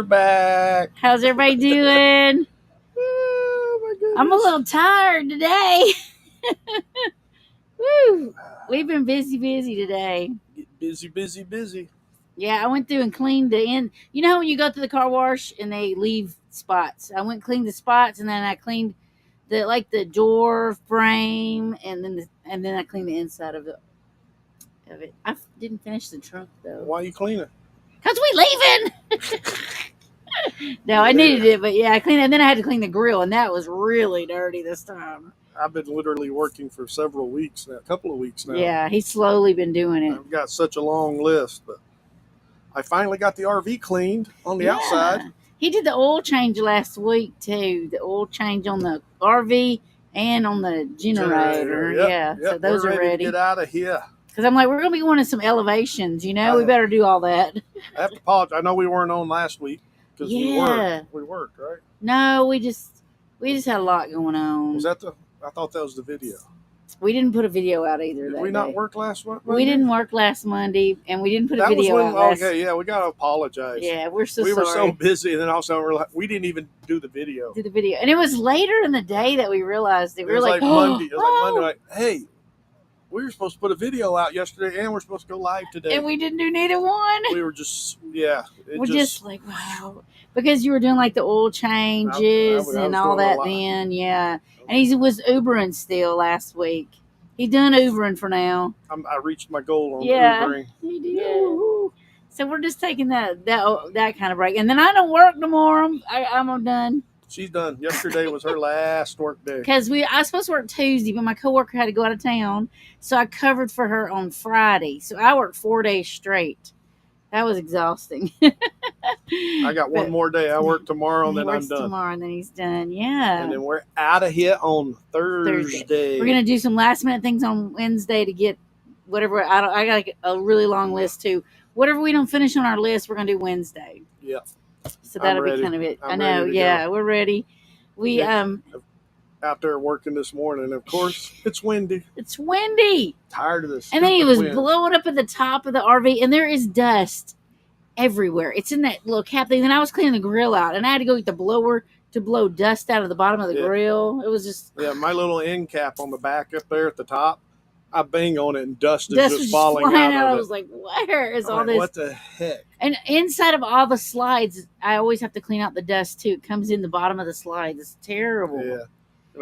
we're back. How's everybody doing? Oh my goodness. I'm a little tired today. Woo! We've been busy today. Busy. Yeah, I went through and cleaned the end. You know when you go to the car wash and they leave spots? I went and cleaned the spots, and then I cleaned the door frame, and then I cleaned the inside of it. I didn't finish the trunk though. Why are you cleaning? Cause we leaving. No, I needed it, but yeah, I cleaned it, and then I had to clean the grill, and that was really dirty this time. I've been literally working for several weeks now, a couple of weeks now. Yeah, he's slowly been doing it. I've got such a long list, but I finally got the RV cleaned on the outside. He did the oil change last week too. The oil change on the RV and on the generator. Yep. So those we're are ready. To get out of here. Because I'm like, we're going to be wanting some elevations, we better do all that. I have to apologize. I know we weren't on last week because we worked, right? No, we just had a lot going on. Was that I thought that was the video. We didn't put a video out either. Did we not work last Monday? We didn't work last Monday, and we didn't put a video out. Okay, yeah, we got to apologize. Yeah, we're sorry. We were so busy, and then also we didn't even do the video. And it was later in the day that we realized that we were like Monday. It was like Monday, like, hey, we were supposed to put a video out yesterday, and we're supposed to go live today. And we didn't do neither one. We were just, yeah. We're just like, wow. Because you were doing like the oil changes and all that then, yeah. And he was Ubering still last week. He's done Ubering for now. I reached my goal on Ubering. He did. So we're just taking that kind of break. And then I don't work tomorrow. I'm done. She's done. Yesterday was her last work day. Because I was supposed to work Tuesday, but my coworker had to go out of town. So I covered for her on Friday. So I worked 4 days straight. That was exhausting. I got one more day. I work tomorrow, and then I'm done. Tomorrow, and then he's done. Yeah. And then we're out of here on Thursday. We're gonna do some last minute things on Wednesday to get whatever. I got a really long list too. Whatever we don't finish on our list, we're gonna do Wednesday. Yeah. So that'll be kind of it. I know. Yeah, we're ready. We out there working this morning. Of course, it's windy. It's windy. Tired of this. And then he was blowing up at the top of the RV, and there is dust everywhere. It's in that little cap thing. Then I was cleaning the grill out, and I had to go get the blower to blow dust out of the bottom of the grill. It was just my little end cap on the back up there at the top. I bang on it, and dust is just falling out of it. I was like, where is all this? What the heck? And inside of all the slides, I always have to clean out the dust too. It comes in the bottom of the slides. It's terrible. Yeah.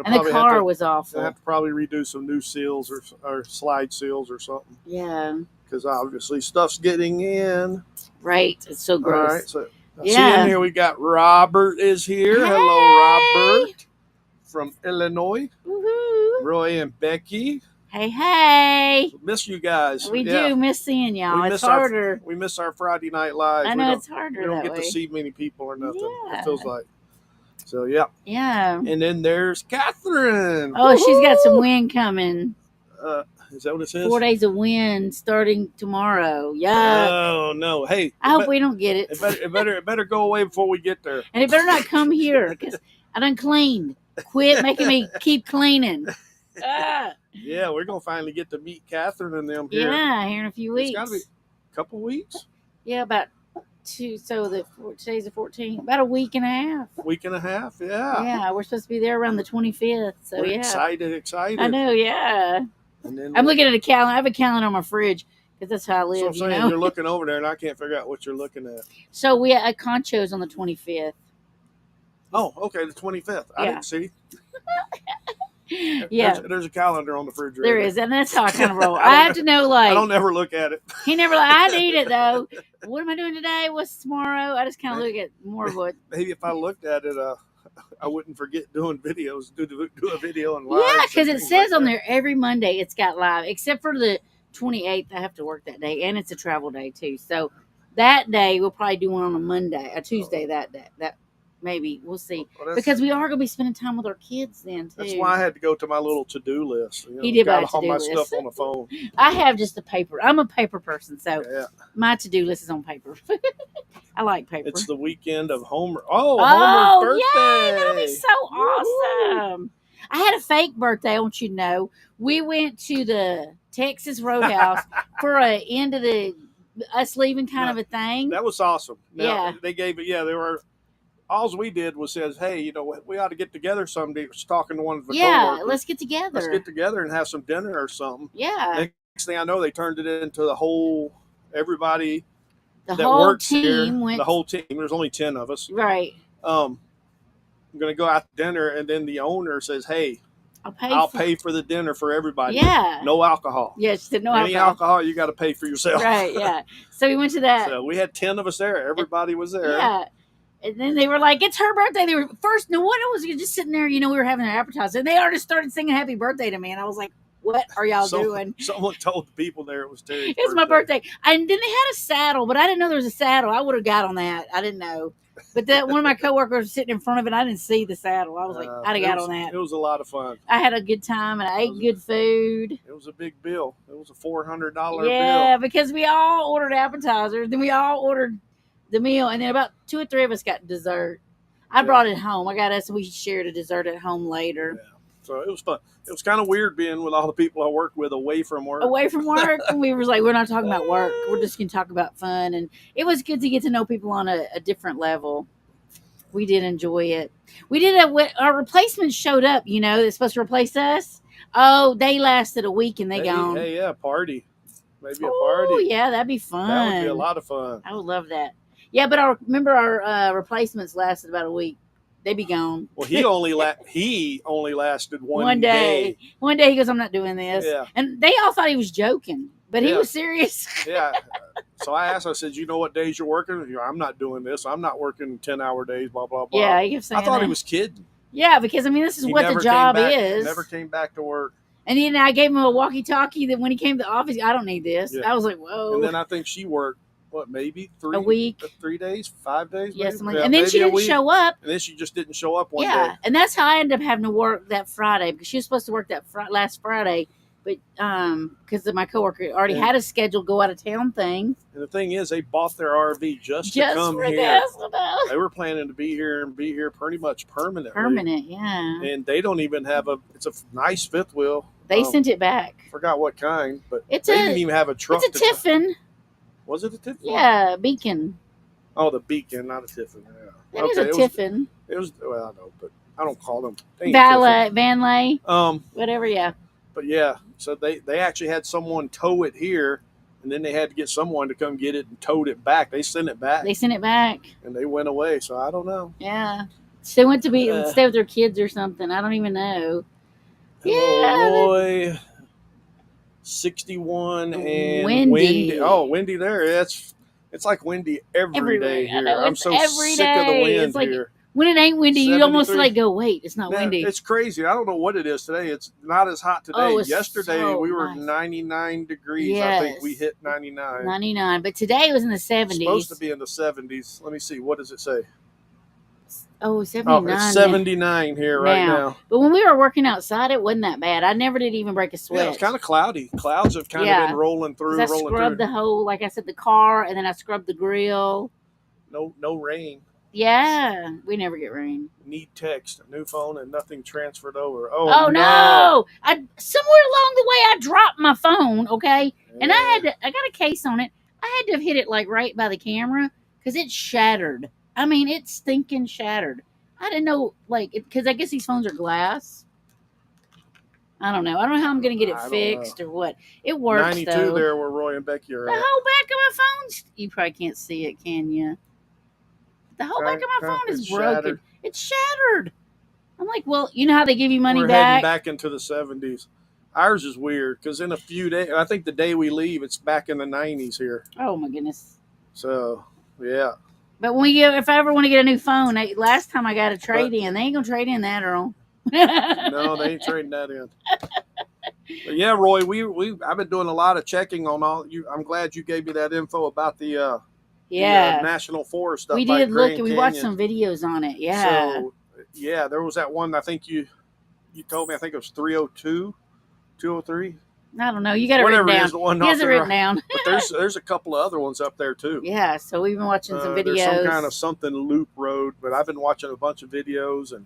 And the car was awful. I have to probably redo some new seals or slide seals or something. Yeah. Because obviously stuff's getting in. Right. It's so gross. All right. So see in here we got Robert is here. Hey. Hello, Robert from Illinois. Woohoo. Roy and Becky. Hey. Miss you guys. We do miss seeing y'all. It's harder. We miss our Friday night lives. I know it's harder. We don't get to see many people or nothing. Yeah. It feels like. So, yeah. Yeah. And then there's Catherine. Oh, she's got some wind coming. Is that what it says? 4 days of wind starting tomorrow. Yeah. Oh, no. Hey. I hope we don't get it. It better go away before we get there. And it better not come here because I done cleaned. Quit making me keep cleaning. Yeah, we're going to finally get to meet Catherine and them here. Yeah, here in a few weeks. It's got to be a couple weeks. Yeah, about two. So today's the 14th. About a week and a half. Week and a half, yeah. Yeah, we're supposed to be there around the 25th. So, we're excited. I know, yeah. And then I'm looking at a calendar. I have a calendar on my fridge because that's how I live. So I'm saying you're looking over there and I can't figure out what you're looking at. So we had Concho's on the 25th. Oh, okay, the 25th. I didn't see. Yeah, there's a calendar on the refrigerator. There is, and that's how I kind of roll. I have to know, like, I don't ever look at it. I need it though. What am I doing today? What's tomorrow? I just kind of look at more of what. Maybe if I looked at it, I wouldn't forget doing videos. Do a video and live. Yeah, because it says on there every Monday it's got live, except for the 28th. I have to work that day, and it's a travel day too. So that day we'll probably do one on a Monday, a Tuesday. That day, maybe we'll see, because we are going to be spending time with our kids then too. That's why I had to go to my little to-do list. He did got all my stuff on the phone. I have just a paper. I'm a paper person, so my to-do list is on paper. I like paper. It's the weekend of Homer. Homer's birthday! Yay, that'll be so awesome. I had a fake birthday. I want you to know. We went to the Texas Roadhouse for a end of the us leaving kind of a thing. That was awesome. Now, Yeah. They gave it. Yeah, they were. All we did was says, hey, you know, we ought to get together someday. Was talking to one of the coworkers. Let's get together. Let's get together and have some dinner or something. Yeah. Next thing I know, they turned it into the whole everybody The that whole works team here. went. The whole team. There's only 10 of us. Right. I'm going to go out to dinner, and then the owner says, hey, I'll pay for the dinner for everybody. Yeah. No alcohol. Yes, no Any alcohol you got to pay for yourself. Right, yeah. So we went to that. So we had 10 of us there. Everybody was there. Yeah. And then they were like, it's her birthday. They were first, no one was just sitting there, we were having an appetizer. And they already started singing happy birthday to me. And I was like, what are y'all doing? Someone told the people there it was Terry's It was my birthday. And then they had a saddle, but I didn't know there was a saddle. I would have got on that. I didn't know. But that one of my coworkers was sitting in front of it. I didn't see the saddle. I was like, I'd have got on that. It was a lot of fun. I had a good time and I ate good food. It was a big bill. It was a $400 bill. Yeah, because we all ordered appetizers. Then we all ordered the meal. And then about 2 or 3 of us got dessert. I brought it home. I got us, and we shared a dessert at home later. Yeah. So it was fun. It was kind of weird being with all the people I work with away from work. And we were like, we're not talking about work. We're just going to talk about fun. And it was good to get to know people on a different level. We did enjoy it. We did our replacements showed up, that's supposed to replace us. Oh, they lasted a week and they gone. Hey, yeah, party. Maybe a party. Oh, yeah, that'd be fun. That would be a lot of fun. I would love that. Yeah, but remember our replacements lasted about a week. They be gone. Well, he only lasted one day. One day he goes, I'm not doing this. Yeah. And they all thought he was joking, but he was serious. Yeah. So I asked, I said, you know what days you're working? I'm not doing this. I'm not working 10-hour days, blah, blah, blah. Yeah, he kept saying I thought that. he was kidding. Yeah, because, this is what the job is. Never came back to work. And then I gave him a walkie-talkie that when he came to the office, I don't need this. Yeah. I was like, whoa. And then I think she worked, maybe a week, 3 days, 5 days? Yes, and then she didn't show up. And then she just didn't show up one day. Yeah, and that's how I ended up having to work that Friday because she was supposed to work that last Friday, but because my coworker already had a scheduled go out of town thing. And the thing is, they bought their RV just to come for here. This. They were planning to be here pretty much permanently. Permanent, yeah. And they don't even have it's a nice fifth wheel. They sent it back. Forgot what kind, but they didn't even have a truck. It's a Tiffin. Was it a Tiffin? Yeah, Beacon. Oh, the Beacon, not a Tiffin. Yeah. It is a Tiffin. It was, well, I know, but I don't call them. Vanlay. Whatever, yeah. But yeah, so they actually had someone tow it here, and then they had to get someone to come get it and towed it back. They sent it back. And they went away, so I don't know. Yeah. They went to stay with their kids or something. I don't even know. Hello, Roy. 61 and Wendy. Oh, Wendy there. It's like windy every day here. I'm so sick of the wind here. When it ain't windy, you almost go, wait, it's not windy. It's crazy. I don't know what it is today. It's not as hot today. Yesterday we were 99 degrees. Yes. I think we hit 99. 99, but today it was in the 70s. It's supposed to be in the 70s. Let me see. What does it say? Oh, 79. Oh, it's 79 here right now. But when we were working outside, it wasn't that bad. I never did even break a sweat. Yeah, it's kind of cloudy. Clouds have kind of been rolling through. I scrubbed the whole, like I said, the car, and then I scrubbed the grill. No rain. Yeah, we never get rain. Need text, a new phone, and nothing transferred over. Oh no! Somewhere along the way, I dropped my phone. Okay, and I got a case on it. I had to have hit it like right by the camera because it shattered. I mean, it's stinking shattered. I didn't know, because I guess these phones are glass. I don't know. I don't know how I'm going to get it fixed or what. It works, 92 though. there where Roy and Becky are the whole back of my phone, you probably can't see it, can you? The whole back of my phone is broken. Shattered. It's shattered. I'm like, well, you know how they give you money back? We're heading back into the 70s. Ours is weird because in a few days, I think the day we leave, it's back in the 90s here. Oh, my goodness. So, yeah. But if I ever want to get a new phone, last time I got a trade-in, they ain't going to trade in that, Earl. No, they ain't trading that in. But yeah, Roy, I've been doing a lot of checking on all you. I'm glad you gave me that info about the National Forest stuff. We did look and we watched some videos on it. Yeah. So yeah, there was that one. I think you told me. I think it was 302, 203. I don't know. You got it written down. He has it written down. But there's a couple of other ones up there too. Yeah. So we've been watching some videos. There's some kind of something loop road, but I've been watching a bunch of videos and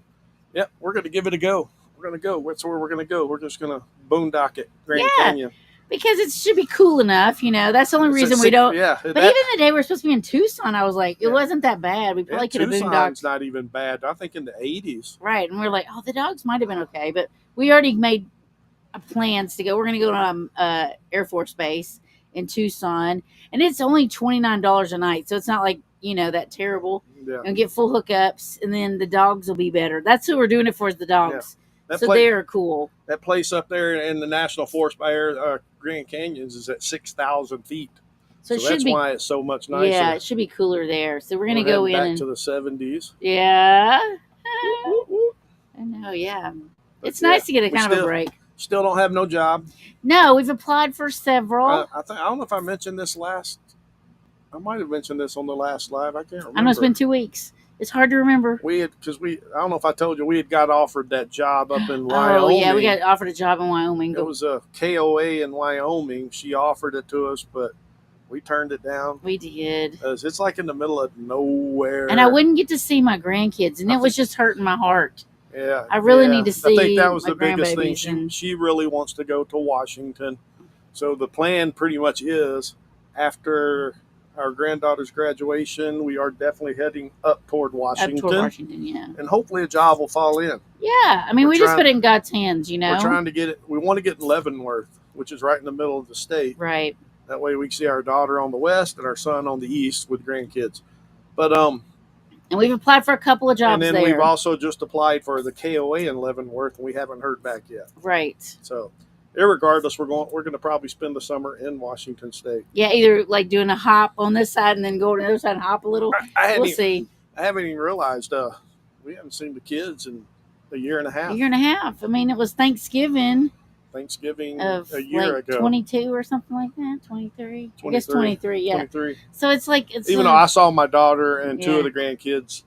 we're going to give it a go. We're going to go. That's where we're going to go. We're just going to boondock it, Grand Canyon. Because it should be cool enough, That's the only reason we don't. Yeah, but even the day we're supposed to be in Tucson, I was like, it wasn't that bad. We probably could have Tucson's not even bad. I think in the 80s. Right, and we're like, oh, the dogs might have been okay, but we already made plans to go. We're going to go to Air Force Base in Tucson, and it's only $29 a night, so it's not like that terrible. Yeah. And get full hookups, and then the dogs will be better. That's who we're doing it for, is the dogs. Yeah. So they're cool. That place up there in the National Forest by Grand Canyons is at 6,000 feet. So that's why it's so much nicer. Yeah, it should be cooler there. So we're going to go in. Back to the 70s. Yeah. I know, yeah. It's nice to get a kind of a break. Still don't have no job. No, we've applied for several. I don't know if I mentioned this last. I might have mentioned this on the last live. I can't remember. I know it's been 2 weeks. It's hard to remember. I don't know if I told you, we had got offered that job up in Wyoming. Oh, yeah, we got offered a job in Wyoming. It was a KOA in Wyoming. She offered it to us, but we turned it down. We did. It's like in the middle of nowhere. And I wouldn't get to see my grandkids, and it was just hurting my heart. Yeah. I really need to see. I think that was the biggest thing. thing. She really wants to go to Washington. So the plan pretty much is, after our granddaughter's graduation, we are definitely heading up toward Washington. Yeah. And hopefully a job will fall in. Yeah. I mean, we just put it in God's hands, We're trying to get it. We want to get in Leavenworth, which is right in the middle of the state. Right. That way we can see our daughter on the west and our son on the east with grandkids. But and we've applied for a couple of jobs there. And then we've also just applied for the KOA in Leavenworth, and we haven't heard back yet. Right. So, irregardless, we're going to probably spend the summer in Washington State. Yeah, either like doing a hop on this side and then go to the other side and hop a little. We'll see. I haven't even realized we haven't seen the kids in a year and a half. A year and a half. I mean, it was Thanksgiving of a year ago. 22 or something like that. 23. I guess 23. Yeah. 23. So it's like even though I saw my daughter and two of the grandkids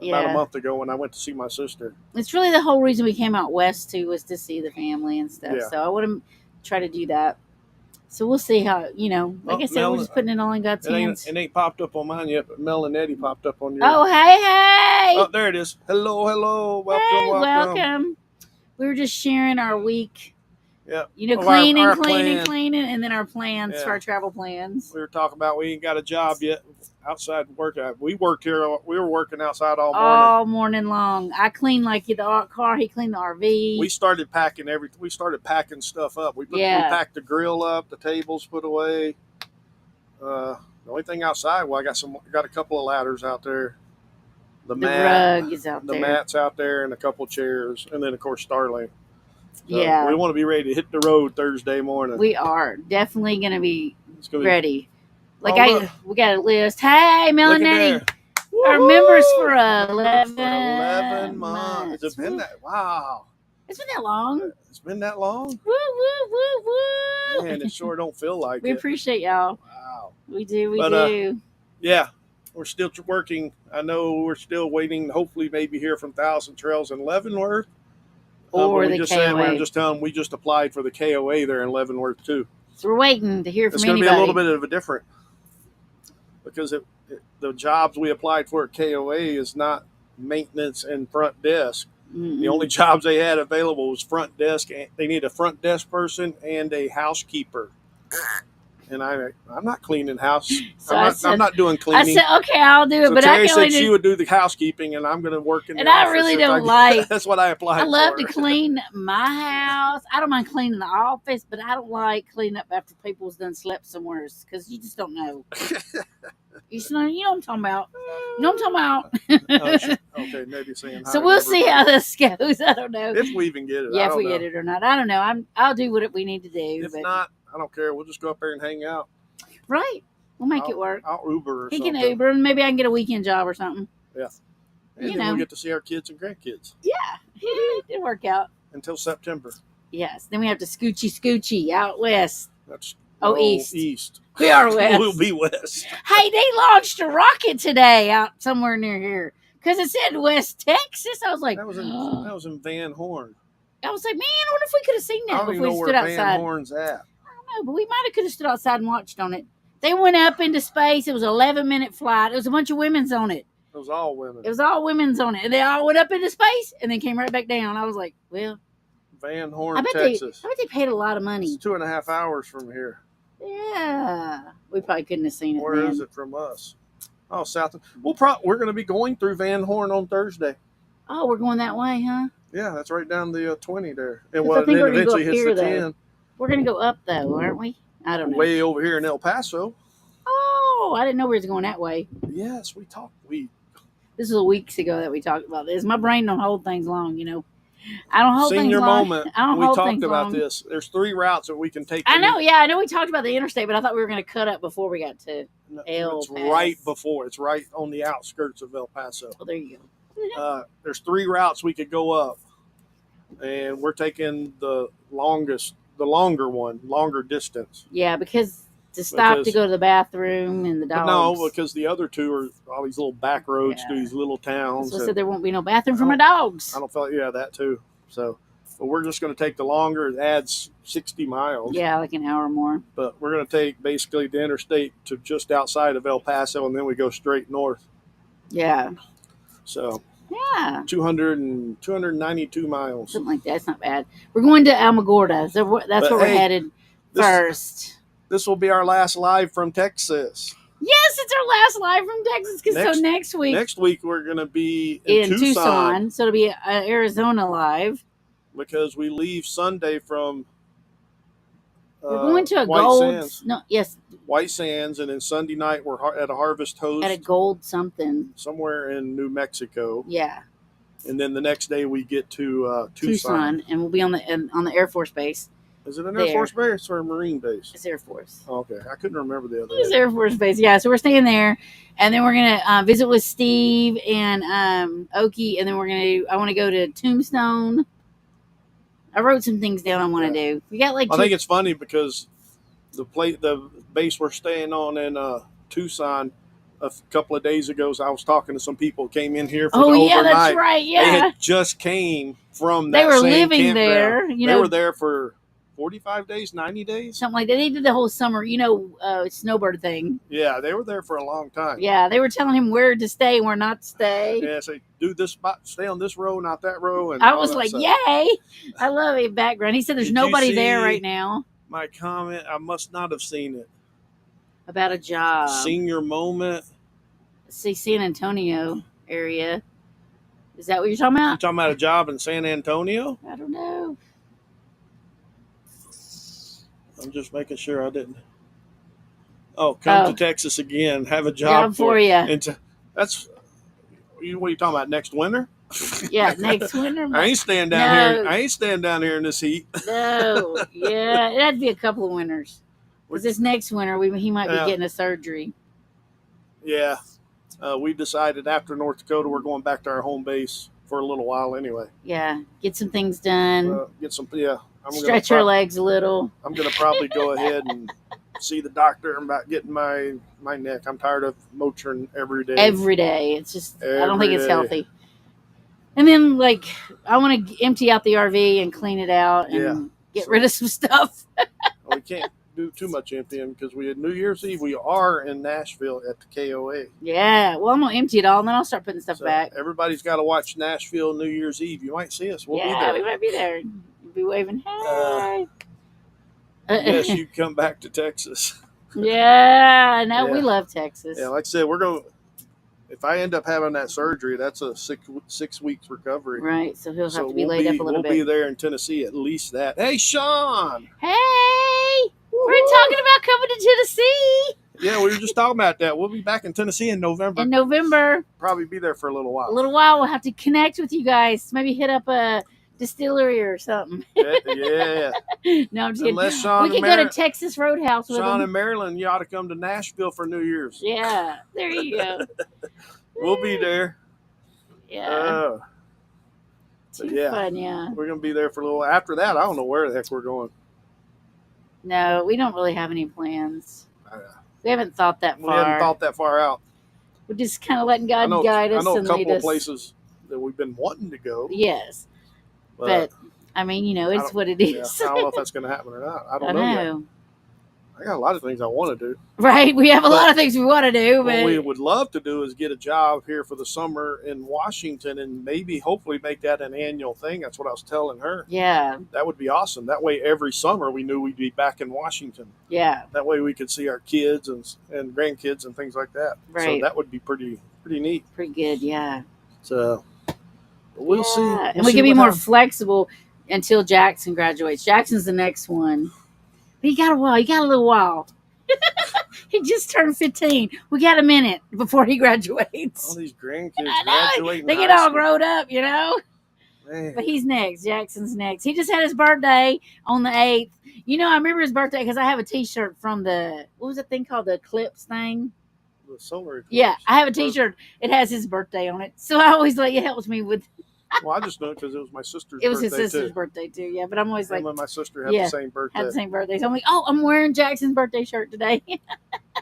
about a month ago when I went to see my sister. It's really the whole reason we came out west too, was to see the family and stuff. Yeah. So I want to try to do that. So we'll see how, like I said, we're just putting it all in God's hands. It ain't popped up on mine yet, but Mel and Eddie popped up on yours. Oh, hey. Oh, there it is. Hello. Welcome. We were just sharing our week. Yeah. Cleaning, and then our plans for our travel plans. We were talking about we ain't got a job yet outside work. We worked here. We were working outside all morning. All morning long. I cleaned the car. He cleaned the RV. We started packing everything. We started packing stuff up. We packed the grill up, the tables put away. The only thing outside, I got a couple of ladders out there. The rug is out there. The mat's out there and a couple chairs. And then, of course, Starlink. So yeah. We want to be ready to hit the road Thursday morning. We are definitely going to be ready. We got a list. Hey, Melanie. Our members for 11 months. Has it been that? Wow. It's been that long. It's been that long? Woo, woo, woo, woo. Man, it sure don't feel like it. We appreciate y'all. Wow. We do. Yeah. We're still working. I know we're still waiting, hopefully maybe hear from Thousand Trails in Leavenworth. Or the KOA. We were just telling them we just applied for the KOA there in Leavenworth too. So we're waiting to hear from anybody. It's going to be a little bit of a different, because the jobs we applied for at KOA is not maintenance and front desk. Mm-hmm. The only jobs they had available was front desk. They need a front desk person and a housekeeper. And I'm not cleaning house. So I'm not doing cleaning. I said, okay, I'll do it. So but Terry I can only said she would do the housekeeping, and I'm going to work in the office. And I really don't like. That's what I applied for. I love to clean my house. I don't mind cleaning the office, but I don't like cleaning up after people's done slept somewhere, because you just don't know. You know what I'm talking about. You know what I'm talking about. Okay, maybe saying hi. So we'll see how this goes. I don't know. If we even get it. Yeah, if we get it or not. I don't know. I'll do what we need to do. If not, I don't care. We'll just go up there and hang out. Right. We'll make it work. I'll Uber or something. He can Uber, and maybe I can get a weekend job or something. Yeah. And then we'll get to see our kids and grandkids. Yeah. It'll work out. Until September. Yes. Then we have to scoochie out west. That's east. East. We are west. We'll be west. Hey, they launched a rocket today out somewhere near here, because it said West Texas. I was like, that was in Van Horn. I was like, man, I wonder if we could have seen that before we stood outside. Van Horn's at. I don't know, but we might have could have stood outside and watched on it. They went up into space. It was an 11-minute flight. It was a bunch of women's on it. It was all women. It was all women's on it. And they all went up into space and then came right back down. I was like, well. Van I Horn, bet Texas. they paid a lot of money. It's 2.5 hours from here. Yeah, we probably couldn't have seen it. Where is it from us? Oh, south. We're going to be going through Van Horn on Thursday. Oh, we're going that way, huh? Yeah, that's right down the 20 there, and I think then we're gonna go eventually up hits here, the though. 10. We're gonna go up though, aren't we? I don't know. Way over here in El Paso. Oh, I didn't know we was going that way. Yes, we talked. This was weeks ago that we talked about this. My brain don't hold things long, you know. I don't hold Senior things long. moment. I don't We hold talked things about long. this. There's 3 routes that we can take. I know, yeah, I know we talked about the interstate, but I thought we were going to cut up before we got to El It's Paso. right before. It's right on the outskirts of El Paso. Oh, there you go. There's 3 routes we could go up, and we're taking the longer one, longer distance. Yeah, because to stop to Because- go to the bathroom and the But dogs. no, because the other 2 are all these little back roads to Yeah. these little towns. So I and said there won't be no bathroom for my dogs. I don't feel that too. So, but we're just going to take the longer. It adds 60 miles. Yeah, like an hour more. But we're going to take basically the interstate to just outside of El Paso, and then we go straight north. Yeah, So yeah, 292 miles. something like that. It's not bad. We're going to Alamogordo, so that's But where we're hey, headed this- first. This will be our last live from Texas. Yes, it's our last live from Texas. Because so next week Next week we're going to be in Tucson, so it'll be Arizona live. because we leave Sunday from. We're going to a White gold. Sands. No, yes, White Sands, and then Sunday night we're at a Harvest Host at a gold something. somewhere in New Mexico, Yeah, and then the next day we get to Tucson. and we'll be on the Air Force base. Is it an Air There. Force base or a Marine base? It's Air Force. Oh, okay, I couldn't remember the other. It's name. Air Force base. Yeah, so we're staying there, and then we're gonna visit with Steve and Oki, and then I want to go to Tombstone. I wrote some things down I want to do. We got like I think it's funny because the base we're staying on in Tucson a couple of days ago. So I was talking to some people who came in here for the yeah, overnight. that's right. They Yeah, had just came from They that were same living campground. there, you They know. were there for 45 days, 90 days. something like that. They did the whole summer, snowbird thing. Yeah, they were there for a long time. Yeah, they were telling him where to stay and where not to stay. Yeah, so do this spot, stay on this row, not that row. And I all was that like, stuff. yay! I love a background. He said there's Did you nobody there see- right now. My comment, I must not have seen it. About a job. Senior moment. See, San Antonio area. Is that what you're talking You about? talking about a job in San Antonio? I don't know. I'm just making sure I didn't. Oh, come to Texas again. Have a job for you. That's what are you talking about? Next winter? Yeah, next winter. I ain't staying down here. No. I ain't staying down here in this heat. No, yeah, it had to be a couple of winters. Because this next winter, he might be Yeah. getting a surgery. Yeah, we decided after North Dakota we're going back to our home base for a little while anyway. Yeah, get some things done. Get some. Yeah, Stretch our legs a little. I'm gonna probably go ahead and see the doctor about getting my neck. I'm tired of motoring every day. Every day. It's just, I don't think Every it's day. healthy. And then, I want to empty out the RV and clean it out and Yeah. get rid of some stuff. We can't do too much emptying because we had New Year's Eve. We are in Nashville at the KOA. Yeah, well, I'm going to empty it all and then I'll start putting stuff So back. everybody's got to watch Nashville New Year's Eve. You might see us. We'll yeah, be there. we might be there. You'll be waving, hey. Yes, you come back to Texas. Yeah, no, we Yeah. love Texas. Yeah, like I said, we're going. If I end up having that surgery, that's a 6 weeks recovery. Right, so he'll have So to be laid up a little we'll be bit. there in Tennessee at least that. Hey, Sean. Hey, we're talking about coming to Tennessee Yeah, we were just talking about that. We'll be back in Tennessee in November. in November. Probably be there for a little A while. little while, we'll have to connect with you guys. Maybe hit up a distillery or something. Yeah. No, I'm just kidding. Unless Sean We could and go to Mar- Texas Roadhouse with Sean them. and Marilyn, you ought to come to Nashville for New Year's. Yeah, there you go. We'll be there. Yeah, too yeah. fun. Yeah. We're going to be there for a little. After that, I don't know where the heck we're going. No, we don't really have any plans. Uh, We haven't thought that We haven't far. thought that far out. We're just kind of letting I God know, guide us I know a and couple lead of us. places that we've been wanting to go. Yes, but I mean, I it's don't- what it yeah, is. I don't know if that's going to happen or not. I I don't know yet. know. I got a lot of things I want to do. Right? We have a But lot of things we want to do, what we but would love to do is get a job here for the summer in Washington and maybe hopefully make that an annual thing. That's what I was telling her. yeah, That would be awesome. That way every summer we knew we'd be back in Washington. yeah, That way we could see our kids and grandkids and things like that. Right. So that would be pretty neat. pretty good, yeah. So but we'll see. Yeah. We'll And we see can be what more happens. flexible until Jackson graduates. Jackson's the next one. But you got a while. You got a little while. He just turned 15. We got a minute before he All graduates. these grandkids I know. graduating. They get high all school. grown up, you know? Man. But he's next. Jackson's next. He just had his birthday on the 8th. You know, I remember his birthday because I have a T-shirt from the, what was that thing called? The Eclipse thing? The solar eclipse. Yeah, I have a T-shirt. It has his birthday on it. So I always like, it helps me with, Well, I just know it because it was my sister's it was birthday his sister's too. birthday too. Yeah, but I'm always like, Him and my sister have Yeah, the same birthday. had the same birthday. So I'm like, oh, I'm wearing Jackson's birthday shirt today.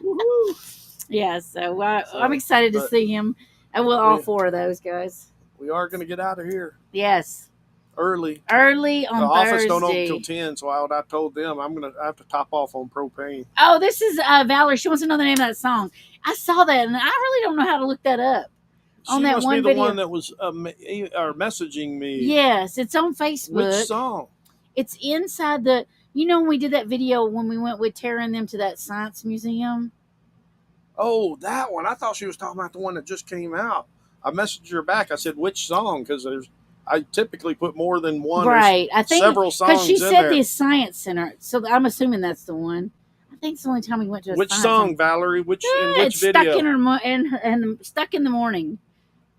Woohoo! Yeah, so So, I'm excited to but- see him. And we'll all Yeah. 4 of those guys. We are going to get out of here Yes, early. early on The office Thursday. don't open till 10, so I told them I have to top off on propane. Oh, this is Valerie. She wants to know the name of that song. I saw that, and I really don't know how to look that up. On She that must one be the video. one that was or messaging me. Yes, it's on Facebook. Which song? It's inside the. You know when we did that video when we went with Tara and them to that science museum. Oh, that one. I thought she was talking about the one that just came out. I messaged her back. I said, which song? Because I typically put more than one. There's Right, I think several songs because she in said there. the science center, so I'm assuming that's the one. I think it's the only time we went to a Which science song, center. Valerie? Which in Ah, which it's video? stuck in her and stuck in the morning.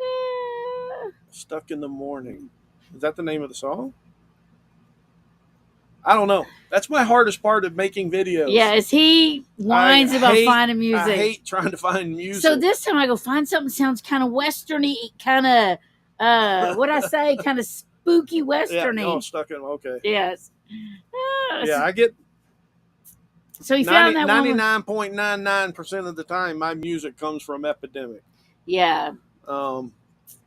Ah. Stuck in the Morning. Is that the name of the song? I don't know. That's my hardest part of making videos. Yeah, as he whines about finding I music. hate trying to find music. So this time I go find something that sounds kind of westerny, kind of what I say, kind of spooky yeah, westerny. oh, stuck in. Okay. Yes. Yeah, I get So he found that one. 99.99% of the time my music comes from Epidemic. Yeah.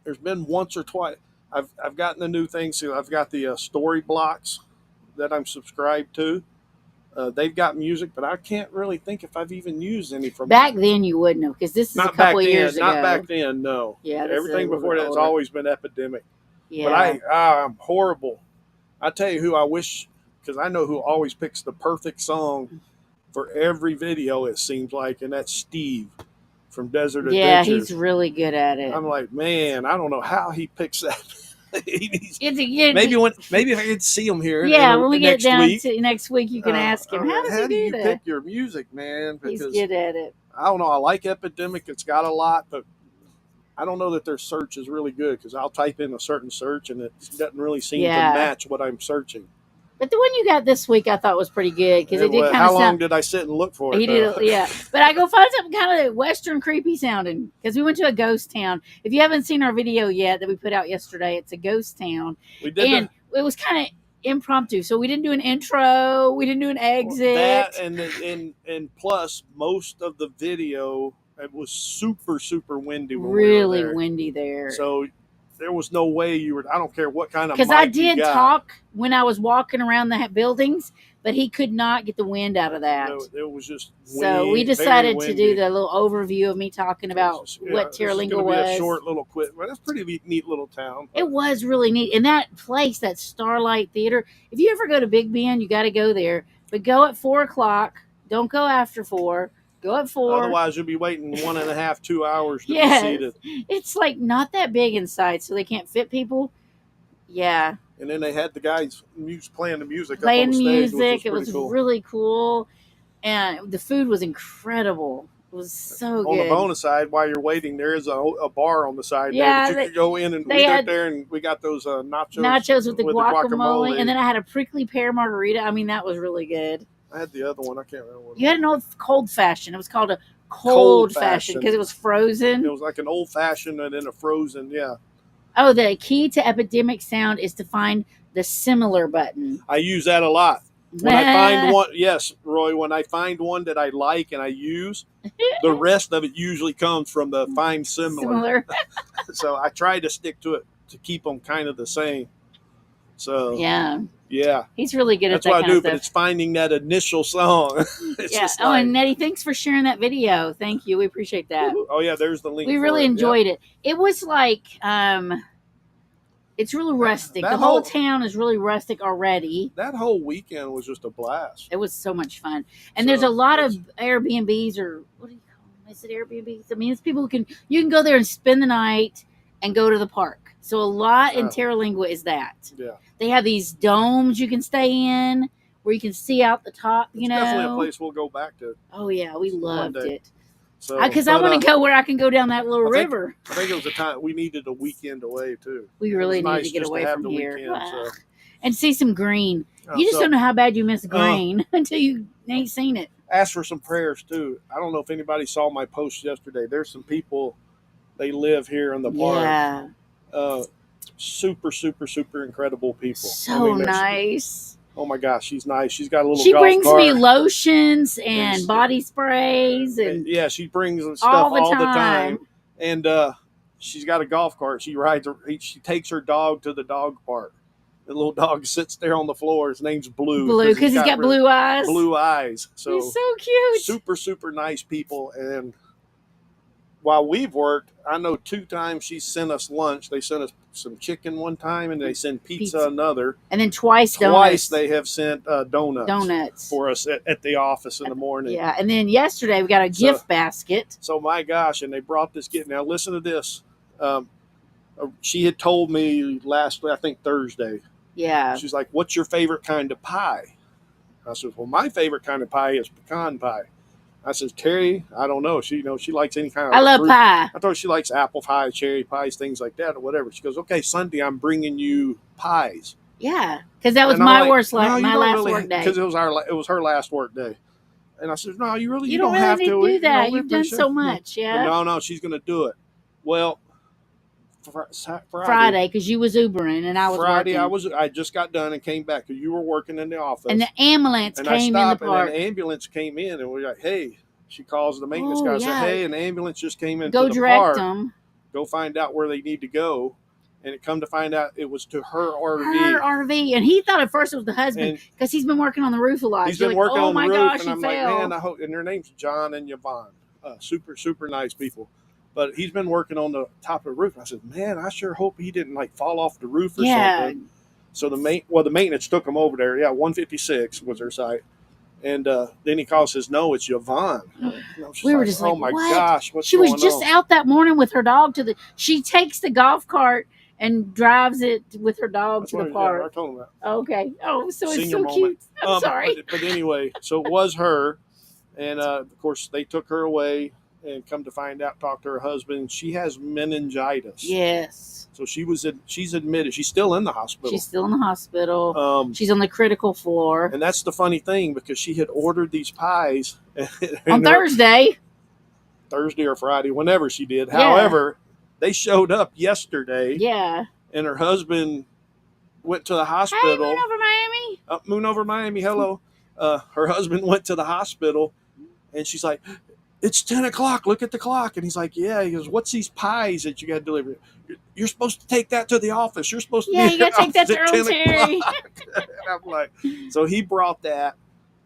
There's been once or twice I've gotten the new thing. So I've got the story blocks that I'm subscribed to. They've got music, but I can't really think if I've even used any from Back then you would know because this is not a couple back of years then. ago. Not back then. No. Yeah, this is a Everything little before bit that has older. always been Epidemic. Yeah. But I'm horrible. I tell you who I wish, because I know who always picks the perfect song for every video. It seems like, and that's Steve from Desert Yeah, Adventures. he's really good at it. I'm like, man, I don't know how he picks that. He's- It's maybe if I could see him here. yeah, when we get next down week, to next week, you can ask him. How does he do you that? pick your music, man? He's Because good at it. I don't know. I like Epidemic. It's got a lot, but I don't know that their search is really good because I'll type in a certain search and it doesn't really seem Yeah. to match what I'm searching. But the one you got this week, I thought was pretty good because it did kind How of long sound. did I sit and look for it? He did, though? yeah. But I go find something kind of Western creepy sounding because we went to a ghost town. If you haven't seen our video yet that we put out yesterday, it's a ghost town, We did and it was kind of impromptu. So we didn't do an intro, we didn't do an exit. that, and plus most of the video it was super windy. When Really we were there. windy there. So there was no way you were. I don't care what kind of Because I mic you did got. talk when I was walking around the buildings, but he could not get the wind out of that. It was just So we very decided to do windy. the little overview of me talking about Yeah, what this is Terralinga gonna be was. a short little quit, but it's a pretty neat little town. It was really neat. And that place, that Starlight Theater, if you ever go to Big Bend, you got to go there. But go at 4 o'clock. Don't go after 4. Go at 4. Otherwise, you'll be waiting 1.5, 2 hours to Yes. be seated. It's like not that big inside, so they can't fit people. Yeah. And then they had the guys playing the music. Playing up on the stage, music. which It was pretty cool. really cool. And the food was incredible. It was so On good. the bonus side, while you're waiting, there is a bar on the side Yeah, there that you could go in, and they we had got there and we got those nachos. Nachos with the with guacamole. And then I had a prickly pear margarita. I mean, that was really good. I had the other one. I can't remember what You had an old cold fashioned. It was called a cold fashioned Cold-fashioned. because it was frozen. it was like an old fashioned and then a frozen. Yeah, Oh, the key to Epidemic Sound is to find the similar button. I use that a lot. When I find one, yes, Roy, when I find one that I like and I use, the rest of it usually comes from the find similar. Similar. So I try to stick to it to keep them kind of the same. So yeah, he's really good that's at that what I kind do. of But stuff. it's finding that initial song. It's Yeah. just Oh, like, and Nettie, thanks for sharing that video. Thank you. We appreciate that. oh yeah, there's the link. We for really it. enjoyed it. It was like it's really rustic. that The whole whole- town is really rustic already. That whole weekend was just a blast. It was so much fun. And So, there's a lot of it's- Airbnbs, or what do you call them? Is it Airbnbs? I mean, it's people who you can go there and spend the night and go to the park. So a lot in Oh. Terralingua is that. Yeah. They have these domes you can stay in where you can see out the top, It's definitely a place we'll go back to. Oh yeah, we loved day. it. So Because I want to go where I can go down that little river. I think it was a time we needed a weekend away too. We really It was need nice to get just away have from the here. weekend, so. And see some green. Oh, You just so don't know how bad you miss green until you ain't seen it. ask for some prayers too. I don't know if anybody saw my post yesterday. There's some people, they live here in the park. Yeah. Super, super, super incredible people. So nice. Oh my gosh, she's nice. She's got a little. She golf brings cart. me lotions and And- body sprays and yeah, she brings stuff all the all time. the time. And she's got a golf cart. She rides. She takes her dog to the dog park. The little dog sits there on the floor. His name's Blue. Blue, because he's got really blue eyes. blue eyes. So He's so cute. super, super nice people. And while we've worked, I know 2 times she sent us lunch. They sent us some chicken one time, and they sent pizza another. And then twice Twice donuts. they have sent donuts for us at the office in the morning. Yeah, and then yesterday we got a gift basket. So my gosh, and they brought this gift. Now listen to this. She had told me I think Thursday. Yeah. She's like, "What's your favorite kind of pie?" I said, "Well, my favorite kind of pie is pecan pie." I said, "Terry, I don't know. She she likes any kind of I love fruit. pie. I thought she likes apple pie, cherry pies, things like that, or whatever." She goes, "Okay, Sunday I'm bringing you pies." Yeah, because that was And I'm my like, worst, "No, you my don't last really," work day. because it was her last work day. And I said, "No, you don't really have need to to do that. we You've done appreciate so it." much. But Yeah. no, she's going to do it. Well, Friday, because you was Ubering and I was Friday, working. I just got done and came back because you were working in the office. And the ambulance And I came in the stopped, park. and an ambulance came in, and we're like, "Hey," she calls the maintenance Oh, guy. yeah. Said, "Hey, an ambulance just came into Go the direct park. them. Go find out where they need to go." And it come to find out it was to her RV. Her RV, and he thought at first it was the husband And because he's been working on the roof a lot. he's You're been like, working oh on the my roof, gosh, and he I'm fell. like, man, I hope. And their name's John and Yvonne. Super, super nice people. But he's been working on the top of the roof. I said, man, I sure hope he didn't like fall off the roof or something. So the maintenance took him over there. Yeah, 156 was their site. And then he calls, says, "No, it's Yvonne." We were just "Oh like, my what? gosh, what's She going was just on?" out that morning with her dog she takes the golf cart and drives it with her dog That's to the what I park. told him that. Okay. Oh, so it's Senior so moment. cute. I'm sorry. But anyway, so it was her. And of course, they took her away and come to find out, talk to her husband. She has meningitis. Yes. So she's admitted. She's still in the hospital. She's still in the hospital. She's She's on the critical floor. and that's the funny thing because she had ordered these pies On Thursday. Thursday or Friday, whenever she did. Yeah. However, they showed up yesterday, Yeah. and her husband went to the Hey, hospital. Moon over Miami. Moon over Miami. Hello. Her husband went to the hospital, and she's like, "It's 10 o'clock. Look at the clock." And he's like, "Yeah." He goes, "What's these pies that you got delivered? You're supposed to take that to the office. You're supposed to Yeah, be you at gotta take that the to office Earl at 10 Terry. o'clock." And I'm like, so he brought that.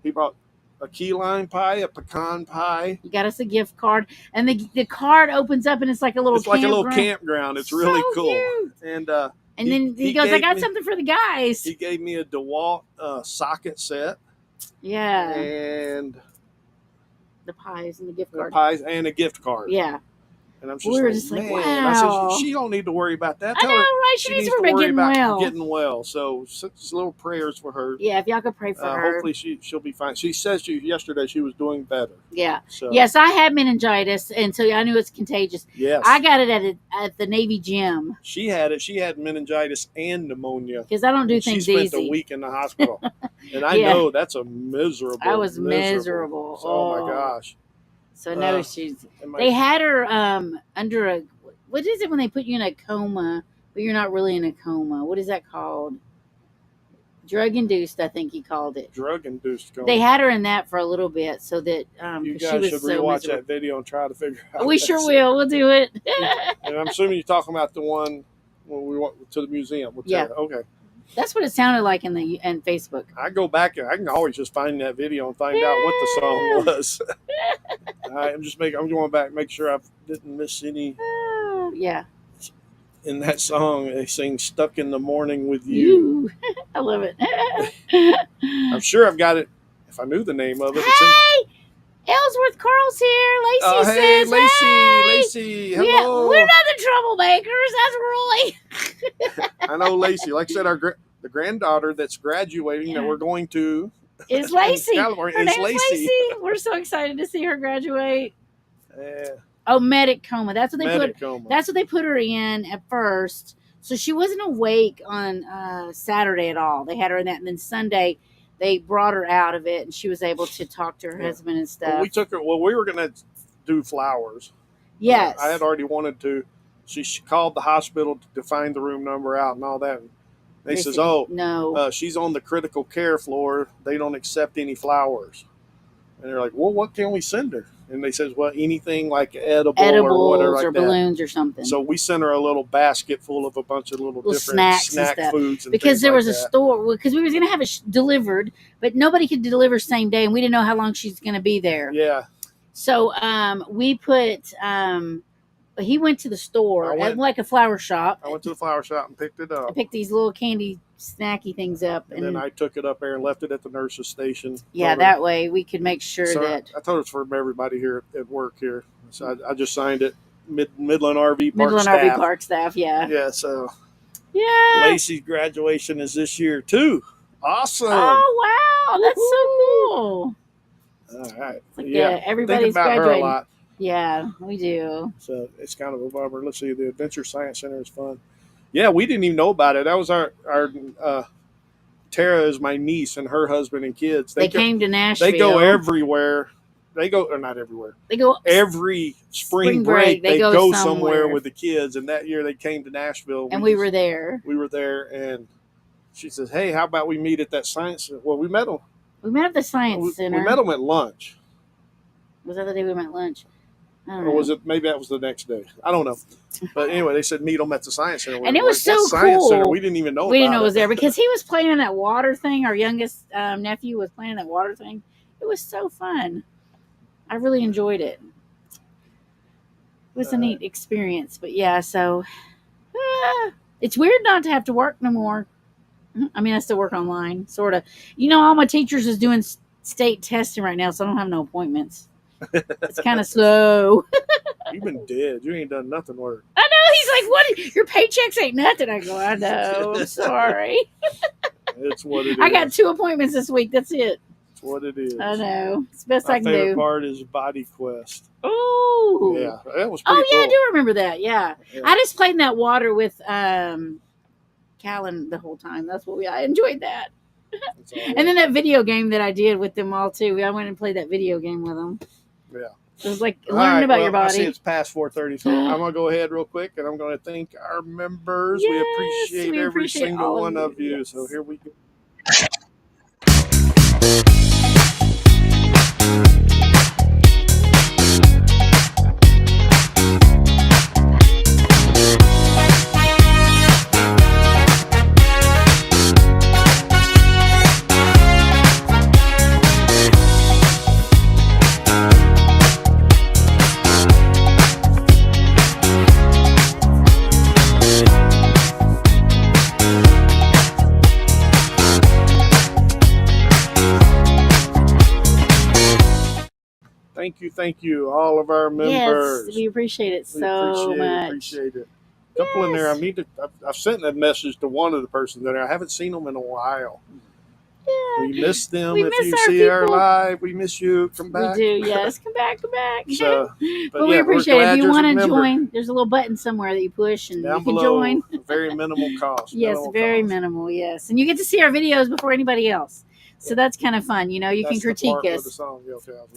He brought a key lime pie, a pecan pie. You got us a gift card, and the card opens up, and it's like a little. It's like a little campground. campground. It's really So cool. cute. And And He- then he he goes, "I gave got me- something for the guys." he gave me a DeWalt socket set Yeah, and the pies and the gift the card. pies and a gift card. Yeah, And I'm just We were like, just like, man. I said, wow. she don't need to worry about that. I Tell know, her right? She needs to be worry getting about well. getting well. So just little prayers for her. Yeah, if y'all could pray for her. Hopefully she'll be fine. She says yesterday she was doing better. Yeah. So Yes, I had meningitis, and so I knew it's contagious. yes, I got it at the Navy gym she had it. She had meningitis and pneumonia. because I don't do And she things spent a easy. week in the hospital, and I Yeah. know that's a miserable. I was miserable. So, oh my gosh! So no, And my- they had her under a, what is it when they put you in a coma, but you're not really in a coma? What is that called? Drug induced, I think he called it. drug-induced coma. They had her in that for a little bit, so that You 'cause she guys was should so rewatch miserable. that video and try to figure out. We that sure scene. will. We'll do it. And I'm assuming you're talking about the one when we went to the museum. With Yeah. Tara. Okay. That's what it sounded like in Facebook. I go back and I can always just find that video and find out what the song was. I'm going back, make sure I didn't miss any. Yeah. In that song, they sing "Stuck in the Morning with You." I love it. I'm sure I've got it. If I knew the name of it. Hey, Ellsworth Carl's here. Lacey hey, says, Lacey, hey. Lacey, hello. We're not the troublemakers. That's Roy. I know Lacey. Like I said, the granddaughter that's graduating that we're going to is Lacey. Her name's Lacey. We're so excited to see her graduate. Yeah. Oh, medic coma. That's what they coma. That's what they put her in at first. So she wasn't awake on Saturday at all. They had her in that, and then Sunday they brought her out of it, and she was able to talk to her husband and stuff. Well, we took her. Well, we were going to do flowers. Yes, I had already wanted to. She called the hospital to find the room number out and all that. And they says, "Oh, no, she's on the critical care floor. They don't accept any flowers." And they're like, "Well, what can we send her?" And they says, "Well, anything like edibles or whatever, like or balloons or something." So we sent her a little basket full of a bunch of little different snack foods. And because there was like a store, because we were going to have it delivered, but nobody could deliver same day, and we didn't know how long she's going to be there. Yeah. So we put. He went to the store, like a flower shop. I went to the flower shop and picked it up. I picked these little candy snacky things up. And then I took it up there and left it at the nurse's station. Yeah, that way we could make sure that. I told it's for everybody here at work here. So I just signed it. Midland RV Park Midland staff. RV Park staff, yeah. Yeah, so. Yeah. Lacey's graduation is this year, too. Awesome. Oh, wow. That's so cool. All right. Like, yeah, everybody's think about graduating. her a lot. Yeah, we do. So it's kind of a bummer. Let's see. The Adventure Science Center is fun. Yeah, we didn't even know about it. That was our Tara is my niece and her husband and kids. They came to Nashville. They go everywhere. Or not everywhere. They go every spring break. They go somewhere with the kids. And that year they came to Nashville. And we were there. We were there, and she says, "Hey, how about we meet at that science center?" Well, we met them. We met at the science center. We met them at lunch. Was that the day we met at lunch? Or was it, maybe that was the next day? I don't know. But anyway, they said meet them at the science center. And it was so cool. Science center, we didn't even know We didn't know it was there because he was playing in that water thing. Our youngest nephew was playing in that water thing. It was so fun. I really enjoyed it. It was a neat experience. But yeah, so it's weird not to have to work no more. I mean, I still work online, sort of. All my teachers is doing state testing right now, so I don't have no appointments. It's kind of slow. You've been dead. You ain't done nothing work. I know. He's like, "What? Your paychecks ain't nothing." I go, "I know. I'm sorry." It's what it is. I got 2 appointments this week. That's it. It's what it is. I know. It's the best My I can do. My favorite part is Body Quest. Oh. Yeah, that was pretty cool. I do remember that. Yeah. I just played in that water with Callan the whole time. That's what I enjoyed that. And then that video game that I did with them all too. I went and played that video game with them. Yeah. It was like learning about your body. I see it's past 4:30, so I'm going to go ahead real quick, and I'm going to thank our members. Yes, we appreciate every single one of you. Yes. So here we go. Thank you, all of our members. Yes, we appreciate it so much. Appreciate it. A couple in there. I've sent that message to one of the persons in there. I haven't seen them in a while. Yeah. We miss them. If you see our live, we miss you. Come back. We do, yes. Come back. So, but we appreciate it. If you want to join, there's a little button somewhere that you push and down you can below, join. Very minimal cost. Yes, very minimal, yes. And you get to see our videos before anybody else. So that's kind of fun. You can critique us.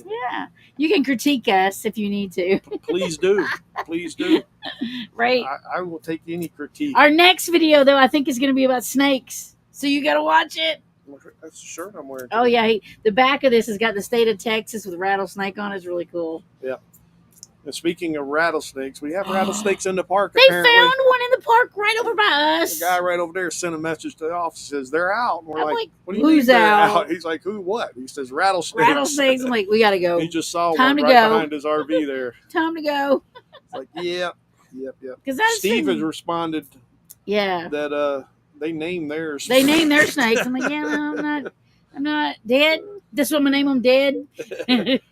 Yeah. You can critique us if you need to. Please do. Please do. Right. I will take any critique. Our next video, though, I think is going to be about snakes. So you got to watch it. That's the shirt I'm wearing. Oh, yeah. The back of this has got the state of Texas with rattlesnake on it. It's really cool. Yeah. And speaking of rattlesnakes, we have rattlesnakes in the park. They apparently. found one in the park right over by us. The guy right over there sent a message to the office, says they're out. And we're I'm like, what do you who's mean they're out? He's like, who, what? He says, rattlesnakes. Rattlesnakes. I'm like, we got to go. He just saw Time one to right go. behind his RV there. Time to go. It's like, yep. Because that's Steve has responded yeah. that they named theirs. They named their snakes. I'm like, yeah, no, I'm not dead. This woman named them dead. If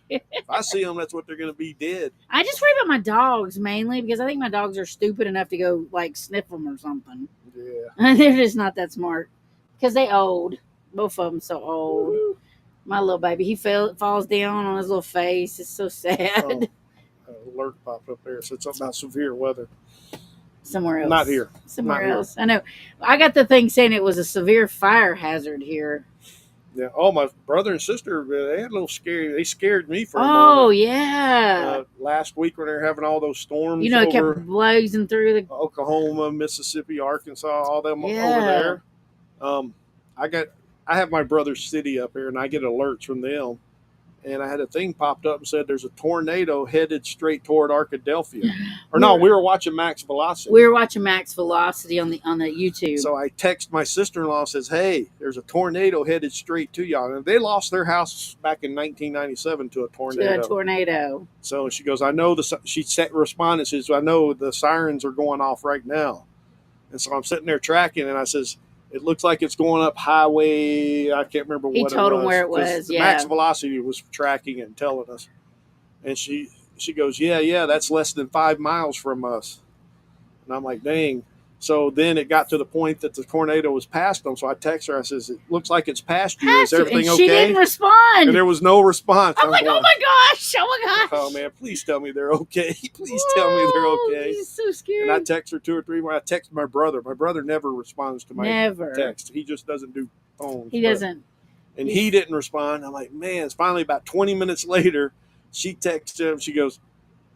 I see them, that's what they're going to be, dead. I just worry about my dogs mainly because I think my dogs are stupid enough to go like sniff them or something. Yeah. They're just not that smart because they old. Both of them so old. My little baby, he falls down on his little face. It's so sad. Alert popped up there. Said something about severe weather. Somewhere else. Not here. Somewhere Not else. I know. I got the thing saying it was a severe fire hazard here. Yeah. Oh, my brother and sister, they had a little scary. They scared me for a Oh, moment. Yeah. Last week when they were having all those storms You know, it over kept blazing through the. Oklahoma, Mississippi, Arkansas, all them Yeah. over there. I have my brother's city up here, and I get alerts from them. And I had a thing popped up and said there's a tornado headed straight toward Arkadelphia. Or no, we were watching Max Velocity. We were watching Max Velocity on the YouTube. So I text my sister-in-law and says, hey, there's a tornado headed straight to y'all. And they lost their house back in 1997 to a tornado. So she goes, I know she responded, says, I know the sirens are going off right now. And so I'm sitting there tracking, and I says, it looks like it's going up highway. I can't remember what it was. He told him where it was. The Yeah. Max Velocity was tracking it and telling us. And she goes, yeah, that's less than 5 miles from us. And I'm like, dang. So then it got to the point that the tornado was past them. So I text her. I says, it looks like it's past you. Is everything and okay? She didn't respond. And there was no response. I'm like, oh my gosh. Oh man, please tell me they're okay. Please tell me they're okay. He's so scary. And I text her 2 or 3 more. I text my brother. My brother never responds to my text. He just doesn't do phones. He doesn't. And he didn't respond. I'm like, man, it's finally about 20 minutes later. She texts him. She goes,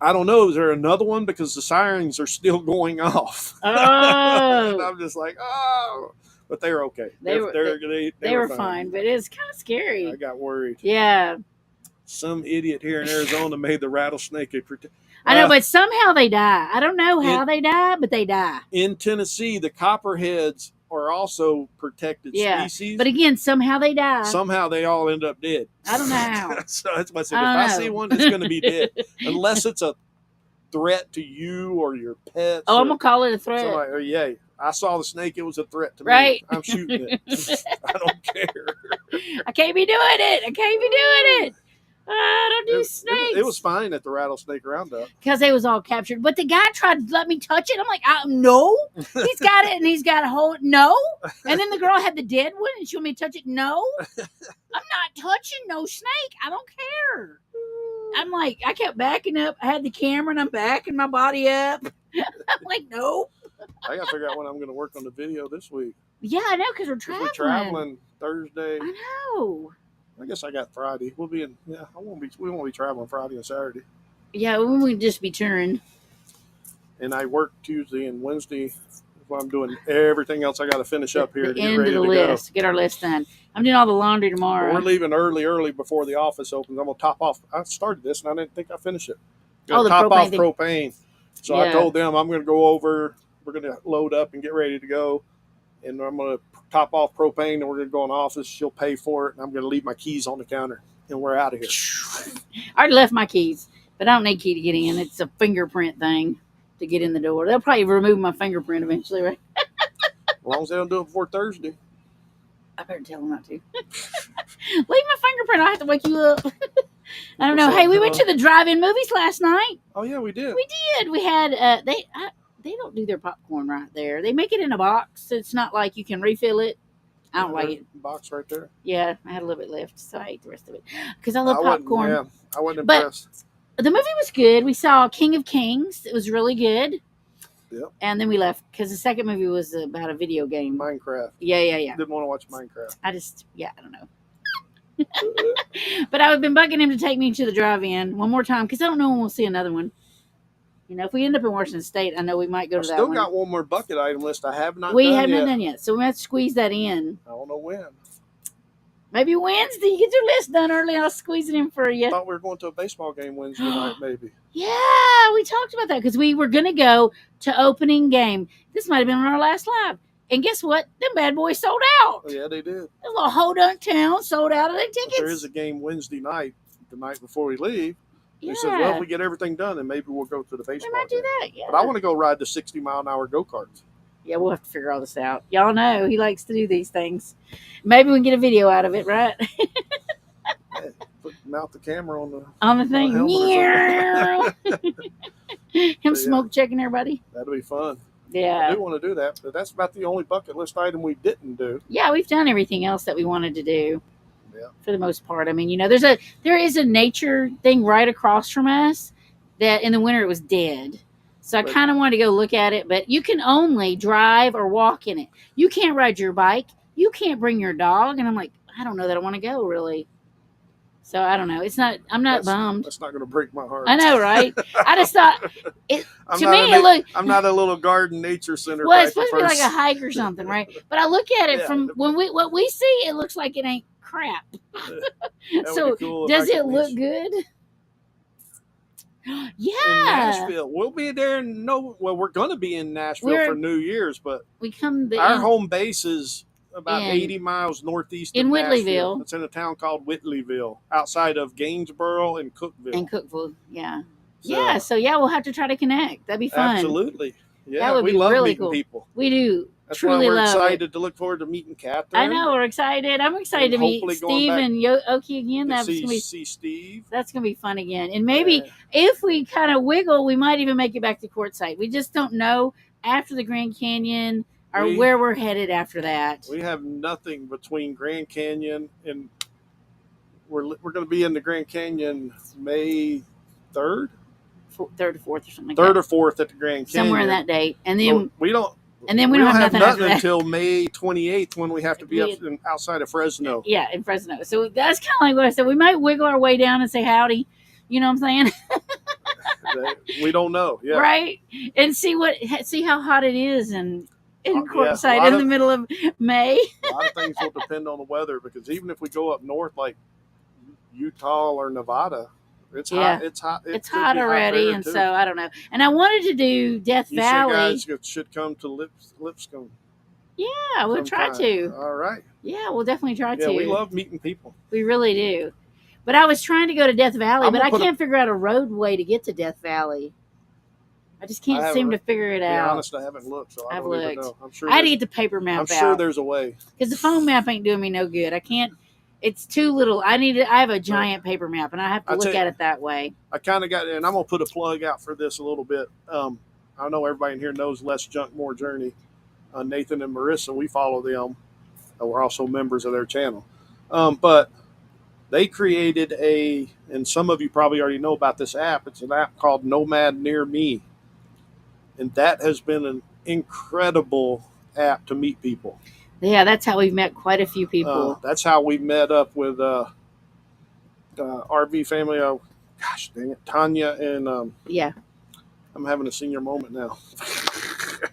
I don't know. Is there another one? Because the sirens are still going off. Oh. And I'm just like, oh. But they're okay. They were fine. fine, but it's kind of scary. I got worried. Yeah. Some idiot here in Arizona made the rattlesnake I know, but somehow they die. I don't know how they die, but they die. In Tennessee, the copperheads are also protected species. But again, somehow they die. Somehow they all end up dead. I don't know how. So that's why I said, if I see one, it's going to be dead. Unless it's a threat to you or your pets. Oh, I'm going to call it a threat. So like, oh, yeah, I saw the snake. It was a threat to me. I'm shooting it. I don't care. I can't be doing it. I don't do snakes. It was fine at the rattlesnake roundup because they was all captured. But the guy tried to let me touch it. I'm like, no. He's got it, and he's got a hold. No. And then the girl had the dead one, and she wanted me to touch it. No, I'm not touching no snake. I don't care. I'm like, I kept backing up. I had the camera, and I'm backing my body up. I'm like, no. I got to figure out when I'm going to work on the video this week. Yeah, I know, because we're traveling. We're traveling Thursday. I know. I guess I got Friday. We won't be traveling Friday and Saturday. Yeah, we would just be touring. And I work Tuesday and Wednesday. While I'm doing everything else I got to finish up here to get ready to list. go. Get our list done. I'm doing all the laundry tomorrow. We're leaving early before the office opens. I'm gonna top off. I started this and I didn't think I finished it. The top propane off propane. So I told them I'm gonna go over. We're gonna load up and get ready to go. And I'm gonna top off propane, and we're gonna go in the office. She'll pay for it, and I'm gonna leave my keys on the counter, and we're out of here. I already left my keys, but I don't need a key to get in. It's a fingerprint thing to get in the door. They'll probably remove my fingerprint eventually, right? As long as they don't do it before Thursday. I better tell them not to. Leave my fingerprint. I'll have to wake you up. I don't know. Hey, we went to the drive-in movies last night. Oh yeah, we did. We did. We had they don't do their popcorn right there. They make it in a box. So it's not like you can refill it. I don't like it. Box right there. Yeah, I had a little bit left, so I ate the rest of it because I love popcorn. I wasn't impressed. The movie was good. We saw King of Kings. It was really good. Yep. And then we left because the second movie was about a video game. Minecraft. Yeah. Didn't want to watch Minecraft. I don't know. But I've been bugging him to take me to the drive-in one more time because I don't know when we'll see another one. You know, if we end up in Washington State, I know we might go to that one. Still got one more bucket item list I have not done We yet. haven't done yet, so we have to squeeze that in. I don't know when. Maybe Wednesday. Get your list done early. I'll squeeze it in for I you. thought we were going to a baseball game Wednesday night, maybe. Yeah, we talked about that because we were going to go to opening game. This might have been on our last live. And guess what? Them bad boys sold out. Oh, yeah, they did. A little Hodunk town sold out of their But tickets. there is a game Wednesday night, the night before we leave. Yeah. They said, well, if we get everything done, then maybe we'll go to the We baseball might do game. that. Yeah. But I want to go ride the 60-mile-an-hour go-karts. Yeah, we'll have to figure all this out. Y'all know he likes to do these things. Maybe we can get a video out of it, right? Mount the camera on the On the thing. helmet or Him yeah. smoke checking everybody. That'll be fun. I Yeah. do want to do that, but that's about the only bucket list item we didn't do. Yeah, we've done everything else that we wanted to do. Yeah. For the most part. I mean, you know, there is a nature thing right across from us that in the winter it was dead. So I Right. kind of wanted to go look at it, but you can only drive or walk in it. You can't ride your bike. You can't bring your dog. And I'm like, I don't know that I want to go really. So I don't know. I'm not bummed. That's not going to break my heart. I know, right? I just thought I'm to not me a it looked I'm not a little garden nature center. well, it's type of supposed to be like a person. hike or something, right? But I look at it Yeah. from what we see, it looks like it ain't crap. That would So be cool if does I it could look be good? in Yeah, Nashville? We'll be there. We're going to be in Nashville We're- for New Year's, but we come the our home base is about in- 80 miles northeast in of Whitleyville. Nashville. It's in a town called Whitleyville, outside of Gainesboro and Cookville. in Cookville. Yeah, So, yeah. So yeah, we'll have to try to connect. That'd be fun. absolutely. Yeah, That would we be love really meeting cool. people. We do That's truly why we're love excited it. to look forward to meeting Catherine. I know we're excited. I'm excited And to meet hopefully going Steve back and Oki again. to That's gonna be see Steve. fun again. And maybe Yeah. if we kind of wiggle, we might even make it back to Quartzsite. We just don't know after the Grand Canyon or We- where we're headed after that. We have nothing between Grand Canyon and we're going to be in the Grand Canyon May 3rd, Third or fourth or something like 3rd that. or 4th at the Grand Canyon. Somewhere in that date. And then So we don't have nothing after that. until May 28th when we have to be outside of Fresno. Yeah, in Fresno. So that's kind of like what I said. We might wiggle our way down and say howdy. You know what I'm saying? We don't know. Yeah. Right? And see how hot it is in Yeah, Quartzsite a lot in the of- middle of May. A lot of things will depend on the weather because even if we go up north like Utah or Nevada, it's Yeah. hot. It's hot. It It's could hot be already, there, and too. so I don't know. And I wanted to do Death You Valley. guys should come to Lipscomb. Yeah, we'll try sometime. to. All right. Yeah, we'll definitely try Yeah, to. we love meeting people. We really do. But I was trying to go to Death Valley, I'm but gonna I put a- can't figure out a roadway to get to Death Valley. I just can't I seem to haven't- figure it To be out. honest, I haven't looked, so I I've don't even looked. know. I'm sure. I had to there's- get the paper map I'm sure out there's a way. because the phone map ain't doing me no good. I can't. It's too little. I have a giant paper map, and I have to I'll look tell you- at it that way. I kind of got, and I'm gonna put a plug out for this a little bit. I know everybody in here knows Less Junk More Journey. Nathan and Marissa, we follow them. We're also members of their channel. But they created and some of you probably already know about this app. It's an app called Nomad Near Me, and that has been an incredible app to meet people. Yeah, that's how we've met quite a few people. That's how we met up with RV family. Gosh dang it, Tanya and Yeah. I'm having a senior moment now.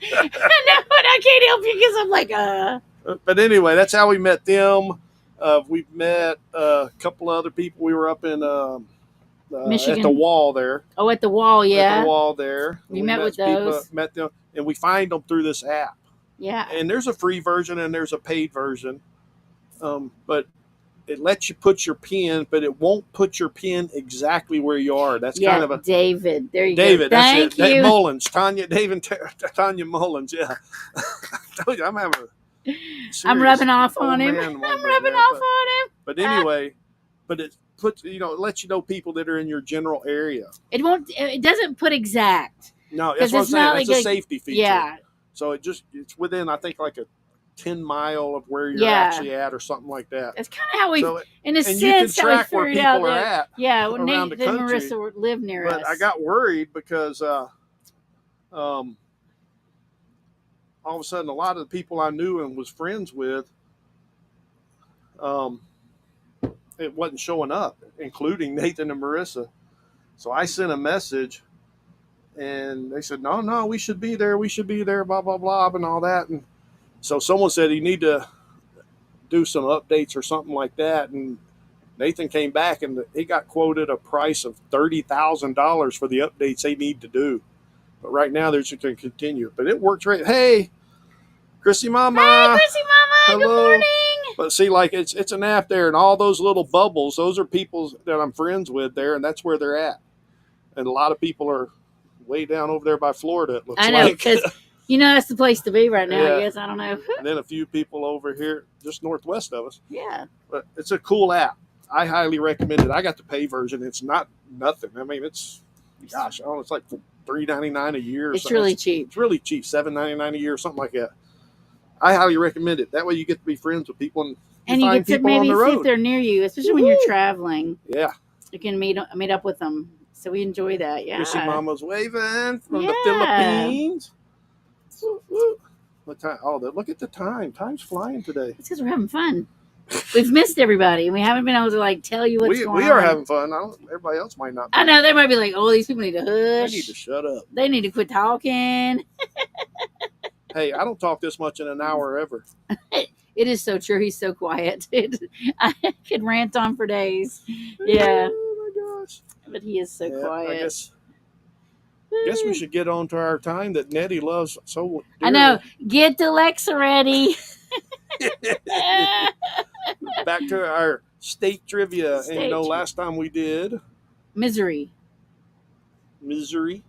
No, and I can't help you because I'm like, But anyway, that's how we met them. We've met a couple other people. We were up in Michigan. at the wall there. Oh, at the wall, At yeah. the wall there. We met with those. Met them, and we find them through this app. Yeah. And there's a free version and there's a paid version. But it lets you put your pin, but it won't put your pin exactly where you are. That's Yeah, kind of a David. There you David. go. That's Thank it. you. Mullins, Tanya Mullins. Yeah, I told you I'm having. I'm rubbing off old on him. man I'm moment rubbing there, off on him. But anyway, but it puts it lets you know people that are in your general area. It won't. It doesn't put exact. No, 'Cause that's what I'm it's not saying. It's like a a- safety feature. Yeah. So it's within I think like a 10 mile of where you're Yeah. actually at or something like that. That's kind of how we, So in a and you can sense, how we track where figured people out are that. at. Yeah, when around Nate the and country. Marissa live near But us. I got worried because all of a sudden a lot of the people I knew and was friends with, it wasn't showing up, including Nathan and Marissa. So I sent a message, and they said, "No, we should be there. We should be there." Blah blah blah, and all that. And so someone said, "You need to do some updates or something like that. And Nathan came back and he got quoted a price of $30,000 for the updates they need to do. But right now they're just going to continue. But it works right. Hey, Chrissy Mama. Hey, Chrissy Mama. Hello. Good morning. But see, like it's an app there, and all those little bubbles, those are people that I'm friends with there, and that's where they're at. And a lot of people are way down over there by Florida, it looks I know, like. because that's the place to be right now. Yeah. I guess, I don't know. And then a few people over here just northwest of us. Yeah. But it's a cool app. I highly recommend it. I got the pay version. It's not nothing. I mean, it's gosh, I don't know, it's like $3.99 a year. Or It's something. really cheap. It's really cheap, $7.99 a year, something like that. I highly recommend it. That way you get to be friends with people and you find get to people on maybe the see if road. they're near you, especially when you're traveling. Yeah. You can meet up with them. So we enjoy that. Yeah. Chrissy Mama's waving from the Yeah. Philippines. Woo, woo. What time? Oh, look at the time. Time's flying today. It's because we're having fun. We've missed everybody, and we haven't been able to like tell you what's going on. We are having fun. Everybody else might not be. I know they might be like, "Oh, these people need to They hush. need to shut up. They need to quit talking." Hey, I don't talk this much in an hour ever. It is so true. He's so quiet. I could rant on for days. Yeah, Oh my gosh. but he is so Yeah, quiet. I guess we should get on to our time that Nettie loves so dearly. I know. Get the Alexa ready. Back to our state trivia. State And you know, trivia. last time we did Missouri. Missouri.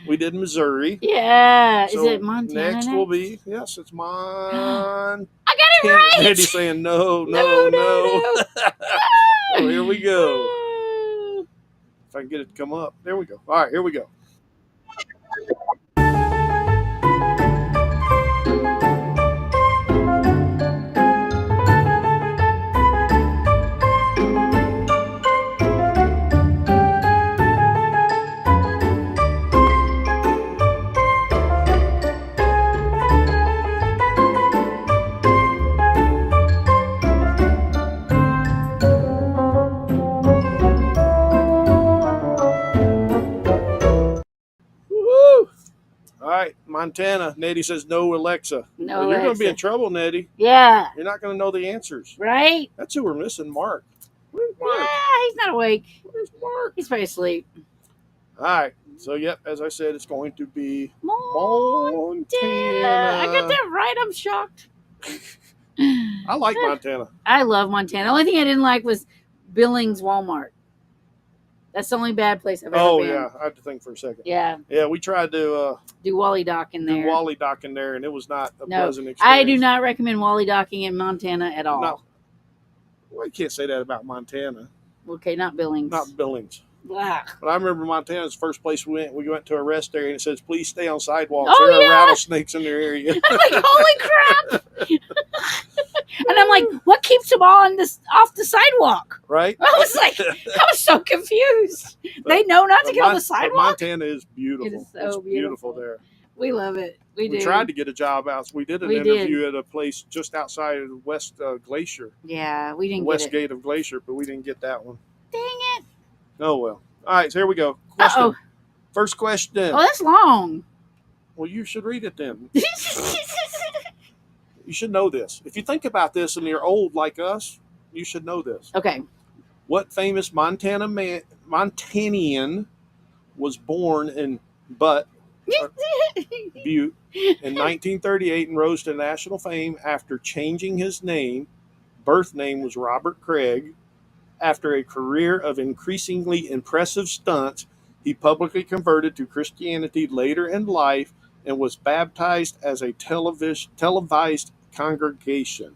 We did Missouri. Yeah. So is it Montana? Next will be, yes, it's Montana. I got it right. Nettie's saying no. Oh, here we go. If I can get it to come up. There we go. All right, here we go. Woo! All right, Montana. Nettie says no, Alexa. No, Well, you're going to be in Alexa. trouble, Nettie. Yeah. You're not going to know the answers. Right? That's who we're missing, Mark. Where's Mark? Yeah, he's not awake. Where's Mark? He's probably asleep. All right. So, yep, as I said, it's going to be Montana. Montana. I got that right. I'm shocked. I like Montana. I love Montana. The only thing I didn't like was Billings Walmart. That's the only bad place I've ever Oh, been. yeah. I had to think for a second. Yeah. Yeah, we tried to Do Wally Dock in do there. Wally Dock in there, and it was not a No, pleasant experience. I do not recommend Wally Docking in Montana at all. No. Well, you can't say that about Montana. Okay, not Billings. Not Billings. Ugh. But I remember Montana's first place we went. We went to a rest area, and it says, please stay on sidewalks. Oh, there are yeah. rattlesnakes in their area. I'm like, holy crap! And I'm like, what keeps them all off the sidewalk? Right? I was so confused. They know not to get on the But sidewalk. Montana is beautiful. It is so it's beautiful there. We love it. We do. tried to get a job out. We did an We did. interview at a place just outside of West Glacier, Yeah, we didn't West get it. Gate of Glacier, but we didn't get that one. Dang it. Oh, well. All right, so here we go. Question. Uh-oh. First question. Oh, that's long. Well, you should read it then. You should know this. If you think about this and you're old like us, you should know this. Okay. What famous Montanian was born in Butte in 1938 and rose to national fame after changing his name? Birth name was Robert Craig. After a career of increasingly impressive stunts, he publicly converted to Christianity later in life and was baptized as a televised congregation.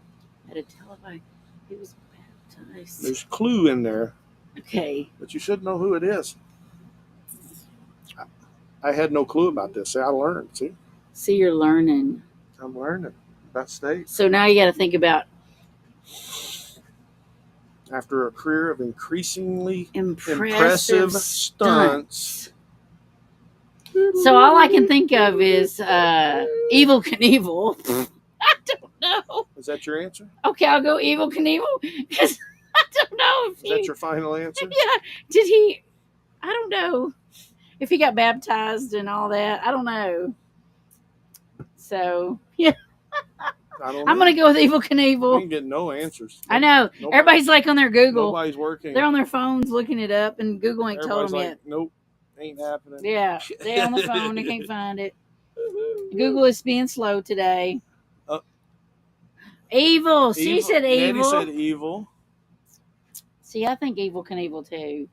At a televised. He was baptized. There's clue in there, Okay. but you should know who it is. I had no clue about this. I learned. See, See, you're learning. I'm learning about states. So now you got to think about After a career of increasingly impressive stunts. So all I can think of is Evil Knievel. I don't know. Is that your answer? Okay, I'll go Evil Knievel because I don't know if Is that your final answer? Yeah. Did he? I don't know if he got baptized and all that. I don't know. So yeah. I don't I'm know. gonna go with Evil We Knievel. can get no answers. I know. Nobody- Everybody's like on their Google. Nobody's working. They're on their phones looking it up, and Google ain't told Everybody's them like, yet. nope, ain't happening. Yeah, they're on the phone. They can't find it. Google is being slow today. Evil. She said Nettie evil. said evil. See, I think Evil Knievel too.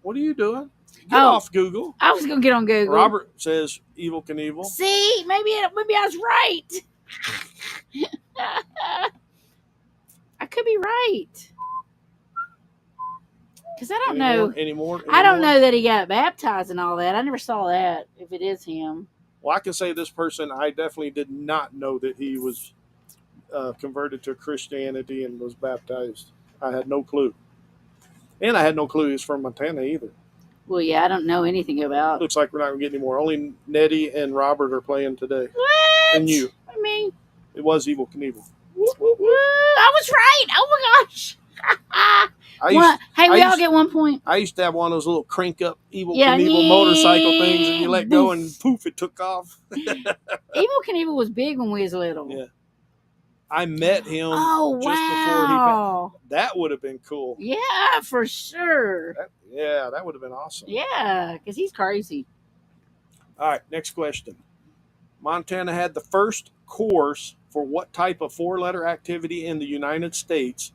What are you doing? Get Oh. off Google. I was gonna get on Google. Robert says Evil Knievel. See, maybe I was right. I could be right. Because I don't know. Anymore? I don't know that he got baptized and all that. I never saw that, if it is him. Well, I can say this person, I definitely did not know that he was converted to Christianity and was baptized. I had no clue. And I had no clue he was from Montana either. Well, yeah, I don't know anything about. Looks like we're not going to get any more. Only Nettie and Robert are playing today. What? And you. I mean, It was Evil Knievel. I was right. Oh my gosh. Hey, we all get 1 point. I used to have one of those little crank up Evil Yeah. Knievel motorcycle things, and you let go and poof, it took off. Evil Knievel was big when we was little. Yeah. I met him Oh, just before wow. that would have been cool. Yeah, for sure. That would have been awesome. Yeah, because he's crazy. All right, next question. Montana had the first course for what type of four-letter activity in the United States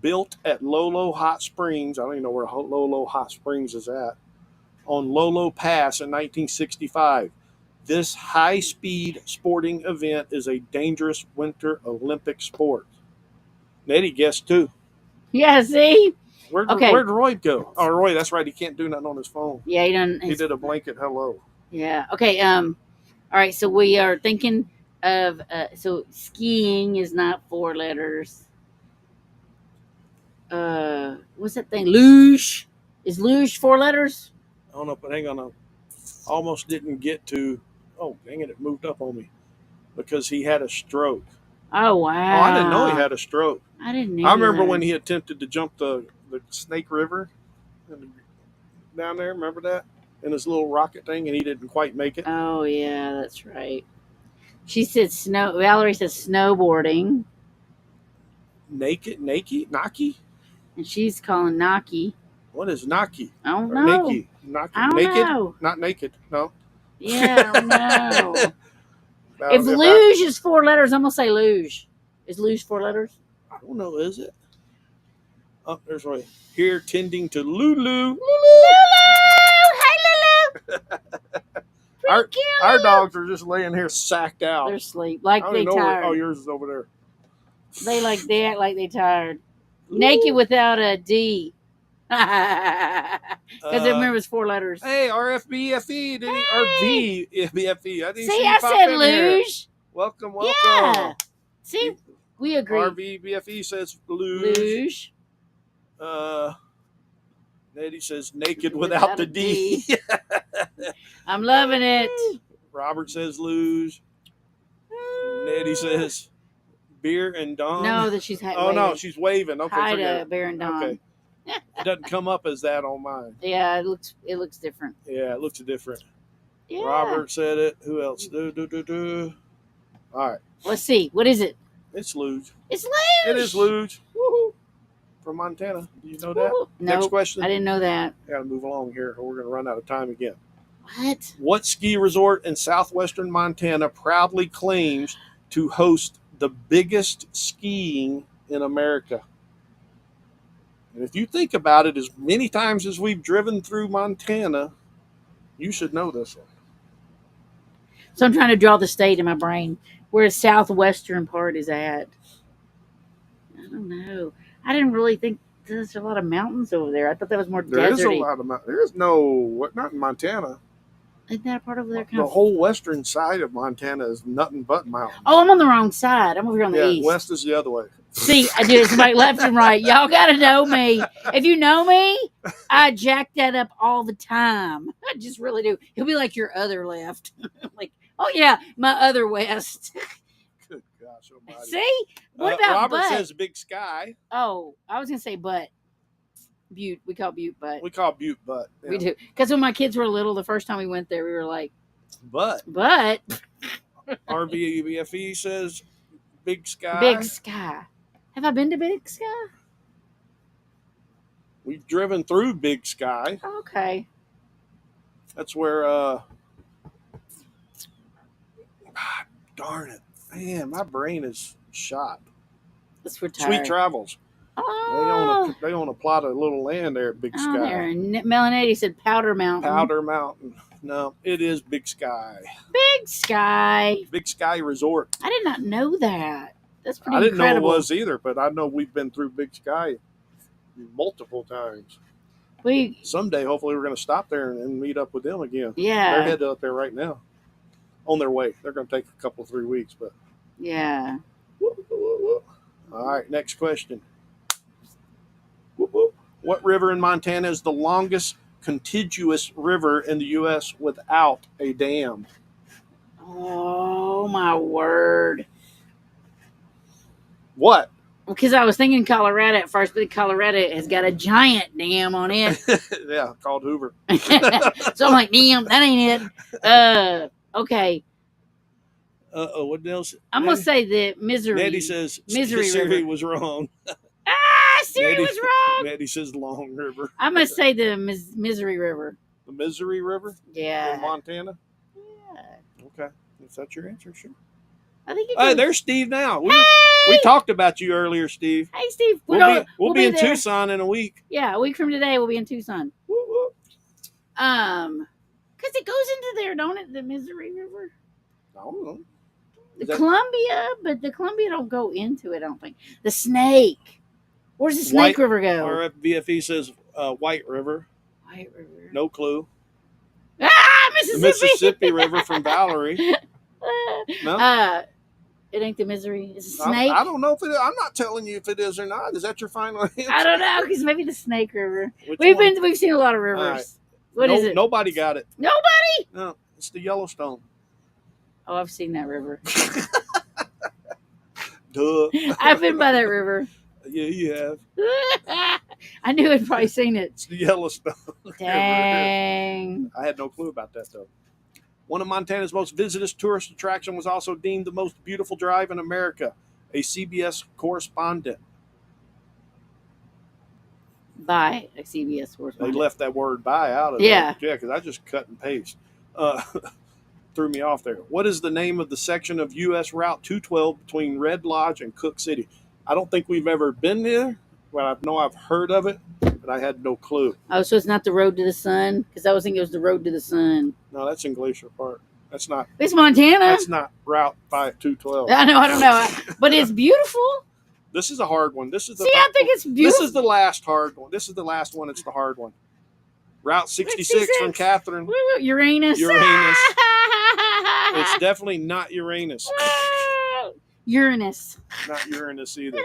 built at Lolo Hot Springs. I don't even know where Lolo Hot Springs is at. On Lolo Pass in 1965. This high-speed sporting event is a dangerous winter Olympic sport. Nettie guessed too. Yeah, see? Where'd Roy go? Oh, Roy, that's right. He can't do nothing on his phone. Yeah, he done. He did a blanket hello. Yeah. Okay. All right. So we are thinking of. So skiing is not 4 letters. What's that thing? Luge. Is luge 4 letters? I don't know, but hang on. I almost didn't get to. Oh, dang it! It moved up on me because he had a stroke. Oh wow! Oh, I didn't know he had a stroke. I didn't know. I remember when he attempted to jump the Snake River down there. Remember that? In his little rocket thing, and he didn't quite make it. Oh yeah, that's right. She said snow. Valerie says snowboarding. Naki? And she's calling Naki. What is Naki? I don't Or know. Naki? I don't naked? know. Not naked. No. Yeah, I don't know. Now, If luge is 4 letters, I'm gonna say luge. Is luge 4 letters? I don't know. Is it? Oh, there's Roy. Here tending to Lulu. Lulu! Hey, Lulu! Our dogs are just laying here sacked out. They're asleep, like I don't they even know tired. Oh, yours is over there. They act like they tired. Naked without a D. Because remember it's 4 letters. Hey, RFBFE. Did he? RVBFE. I didn't See, you I pop said in here. luge. Welcome. Yeah. See, we agree. RVBFE says luge. Luge. Nettie says naked without the D. I'm loving it. Robert says luge. Nettie says beer and Dawn. No, that she's Oh, no, she's waving. Okay, Hi forget to it. Bear and Dawn. Okay. It doesn't come up as that on mine. Yeah, it looks different. Yeah, it looks different. Yeah. Robert said it. Who else? Do. All right. Let's see. What is it? It's luge. It's luge. It is luge. Woohoo. From Montana. Do you know that? No, Next question. I didn't know that. Got to move along here or we're going to run out of time again. What? What ski resort in southwestern Montana proudly claims to host the biggest skiing in America? And if you think about it, as many times as we've driven through Montana, you should know this one. So I'm trying to draw the state in my brain where the southwestern part is at. I don't know. I didn't really think there's a lot of mountains over there. I thought that was more There is a deserty. lot of mountains. There's no, not in Montana. Isn't that a part over there? The whole western side of Montana is nothing but mountains. Oh, I'm on the wrong side. I'm over here on the east. West is the other way. See, I do it like left and right. Y'all gotta know me. If you know me, I jack that up all the time. I just really do. He'll be like your other left. Like, oh yeah, my other west. Good gosh almighty. See? What about Robert butt? says Big Sky. Oh, I was gonna say butt. Butte. We call Butte butt. We call Butte Butt. We do. Because when my kids were little, the first time we went there, we were like, But butt. RVBFE says Big Sky. Big Sky. Have I been to Big Sky? We've driven through Big Sky. Okay. That's where. Darn it, man! My brain is shot. Let's retire. Sweet Travels. Oh. They own a plot of little land there at Big Sky. There. Melanaty said Powder Mountain. Powder Mountain. No, it is Big Sky. Big Sky. Big Sky Resort. I did not know that. That's pretty I didn't incredible. know it was either, but I know we've been through Big Sky multiple times. Someday, hopefully, we're going to stop there and meet up with them again. Yeah. They're headed up there right now. On their way. They're going to take a couple, 3 weeks, but. Yeah. All right, next question. What river in Montana is the longest contiguous river in the U.S. without a dam? Oh, my word. What? Because I was thinking Colorado at first, but Colorado has got a giant dam on it. Yeah, called Hoover. So I'm like, damn, that ain't it. Okay. What else? I'm going to say that Misery. Nettie says Misery Siri River. was wrong. Siri Nettie- was wrong. Nettie says Long River. I'm going to say the Misery River. The Misery River in Yeah. Montana? Yeah. Okay. If that's your answer, sure. I think Hey, there's Steve now. Hey! We talked about you earlier, Steve. Hey, Steve. We'll be in there. Tucson in a week. Yeah, a week from today, we'll be in Tucson. Whoop, whoop. Because it goes into there, don't it? The Missouri River, I don't know. the Is that- Columbia, but the Columbia don't go into it. I don't think the Snake. Where's the Snake River go? Our VFE says White River. White River. No clue. Ah, The Mississippi. Mississippi River from Valerie. No? It ain't the Missouri. It's a I Snake. don't know if it is. I'm not telling you if it is or not. Is that your final answer? I don't know, because maybe the Snake River. Which We've one? seen a lot of rivers. right. What is it? Nobody got it. Nobody. No, it's the Yellowstone. Oh, I've seen that river. Duh. I've been by that river. Yeah, you have. I knew I'd probably seen it. It's the Yellowstone. Dang. I had no clue about that, though. One of Montana's most visited tourist attractions was also deemed the most beautiful drive in America. A CBS correspondent. By a CBS They correspondent. left that word "by" out of Yeah. there. Yeah, because I just cut and paste. Threw me off there. What is the name of the section of U.S. Route 212 between Red Lodge and Cook City? I don't think we've ever been there, but I know I've heard of it, but I had no clue. Oh, so it's not the road to the sun? Because I was thinking it was the road to the sun. No, that's in Glacier Park. That's not. It's Montana. That's not Route 212. I know, I don't know. But it's beautiful. This is a hard one. This is the. See, I think it's This beautiful. is the last hard one. This is the last one. It's the hard one. Route 66 from 66. Catherine. Woo, woo, Uranus. Uranus. It's definitely not Uranus. Uranus. Not Uranus either.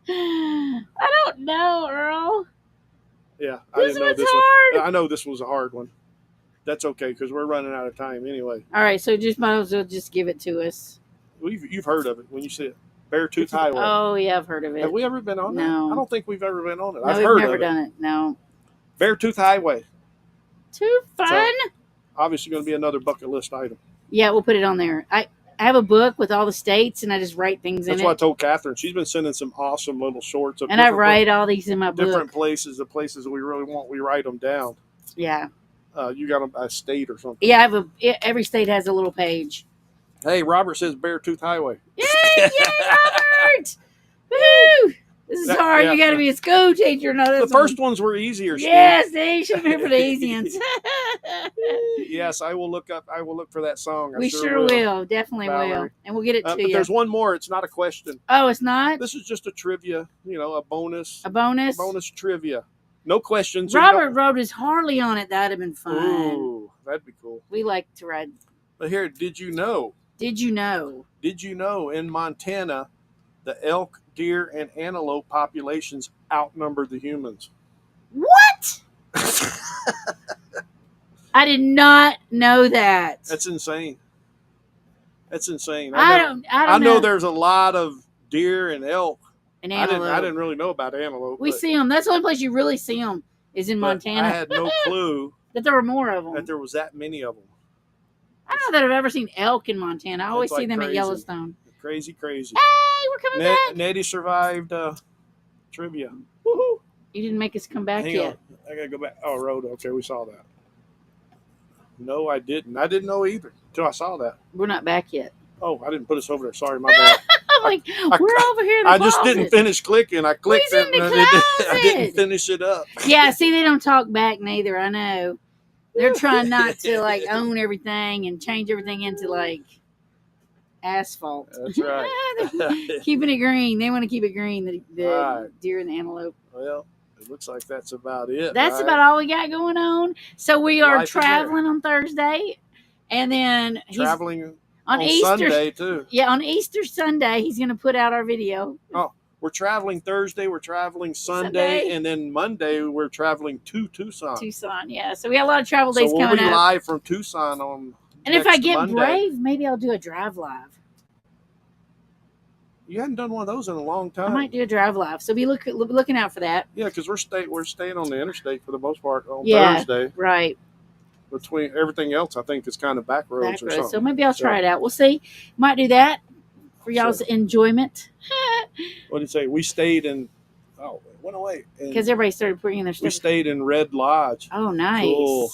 I don't know, Earl. Yeah, I This didn't know one's this hard. one. I know this was a hard one. That's okay because we're running out of time anyway. All right, so just might as well just give it to us. You've heard of it when you see it. Beartooth Highway. Oh, yeah, I've heard of it. Have we ever been on No. that? I don't think we've ever been on it. No, I've we've heard never of done it. it. No. Beartooth Highway. Too fun. Obviously going to be another bucket list item. Yeah, we'll put it on there. I have a book with all the states, and I just write things That's in what I it. told Catherine. She's been sending some awesome little shorts of And I different write all these in my different book. places, the places we really want. We write them down. Yeah. You got them by state or something. Yeah, every state has a little page. Hey, Robert says Beartooth Highway. Yay, Robert! Woo! This is hard. Yeah. You got to be a school teacher to know this. The first ones were easier. Steve. Yes, they should be for the easy ones. Yes, I will look for that song. I We sure will. Definitely will. Valerie. And we'll get it But to you. there's one more. It's not a question. Oh, it's not? This is just a trivia. A bonus. A bonus? Bonus trivia. No questions. Robert rode his Harley on it. That'd have been fun. Ooh, that'd be cool. We like to ride. But here, did you know? Did you know? Did you know in Montana, the elk, deer, and antelope populations outnumber the humans? What? I did not know that. That's insane. That's insane. I don't I know know. there's a lot of deer and elk. An I antelope. didn't really know about antelope. We but- see them. That's the only place you really see them is in but Montana. I had no clue that there were more of them. that there was that many of them. I don't know that I've ever seen elk in Montana. I always That's see like them crazy. at Yellowstone. Crazy. Hey, we're coming back. Nettie survived trivia. Woohoo! You didn't make us come back Hang yet. on. I gotta go back. Oh, road. Okay, we saw that. No, I didn't. I didn't know either until I saw that. We're not back yet. Oh, I didn't put us over there. Sorry, my bad. I'm like, we're over here in the I just didn't closet. finish clicking. I clicked We's it in the and I closet. didn't finish it up. Yeah, see, they don't talk back neither. I know. They're trying not to like own everything and change everything into like asphalt. That's right. Keeping it green. They want to keep it green. The Right. deer and the antelope. Well, it looks like that's about it. That's right? about all we got going on. So we are Life is there. traveling on Thursday, and then he's Traveling on Easter. Sunday too. Yeah, on Easter Sunday, he's going to put out our video. We're traveling Thursday. We're traveling Sunday, Sunday. and then Monday we're traveling to Tucson. Tucson, yeah. So we got a lot of travel So days we'll coming be up. live from Tucson on. And if I next get Monday. brave, maybe I'll do a drive live. You hadn't done one of those in a long I time. might do a drive live. So be looking out for that. Yeah, because we're staying on the interstate for the most part on Yeah. Thursday. Right. Between everything else, I think it's kind of back roads Back or road. something. So maybe I'll try So- it out. We'll see. Might do that for y'all's So- enjoyment. What did it say? We stayed in. Oh, it went away. And Because everybody started putting in their we stuff. stayed in Red Lodge. Oh, nice. Cool.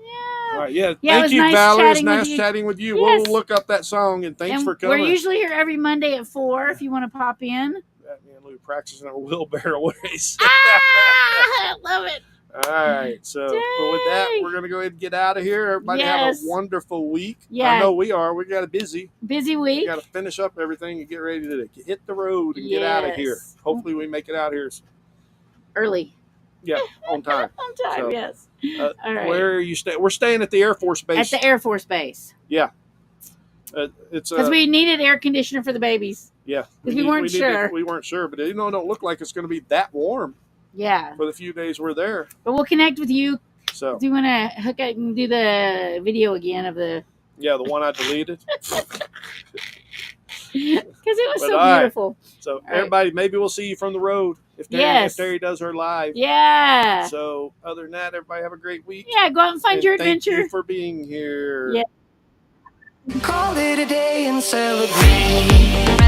Yeah. All right, yeah. Yeah, it Thank was you, nice Valerie. It's chatting with nice you. chatting with you. Yes. We'll look up that song and thanks And for coming. we're usually here every Monday at 4 if you want to pop in. That me and Lou practicing our wheelbarrow race. Ah, love it. All right, so but with that, Dang. we're gonna go ahead and get out of here. Everybody Yes. have a wonderful week. Yeah. I know we are. We got a busy. Busy We week. got to finish up everything and get ready to hit the road and get out of here. Yes. Hopefully, we make it out here. Early. Yeah, on time. On time, So, yes. Uh, All right. Where are you staying? We're staying at the Air Force At Base. the Air Force Base. It's Because we needed air conditioner for the babies. yeah. we weren't sure. We weren't sure, but it don't look like it's going to be that warm Yeah. for the few days we're there. But we'll connect with you. So Do you want to hook up and do the video again of the. yeah, the one I deleted. Because it was But so all right. beautiful. So right. everybody, maybe we'll see you from the road if Terry, Yes. if Terry does her live. Yeah. So other than that, everybody have a great week. Yeah, go out and find And your thank adventure. you for being here. Yeah. Call it a day and celebrate.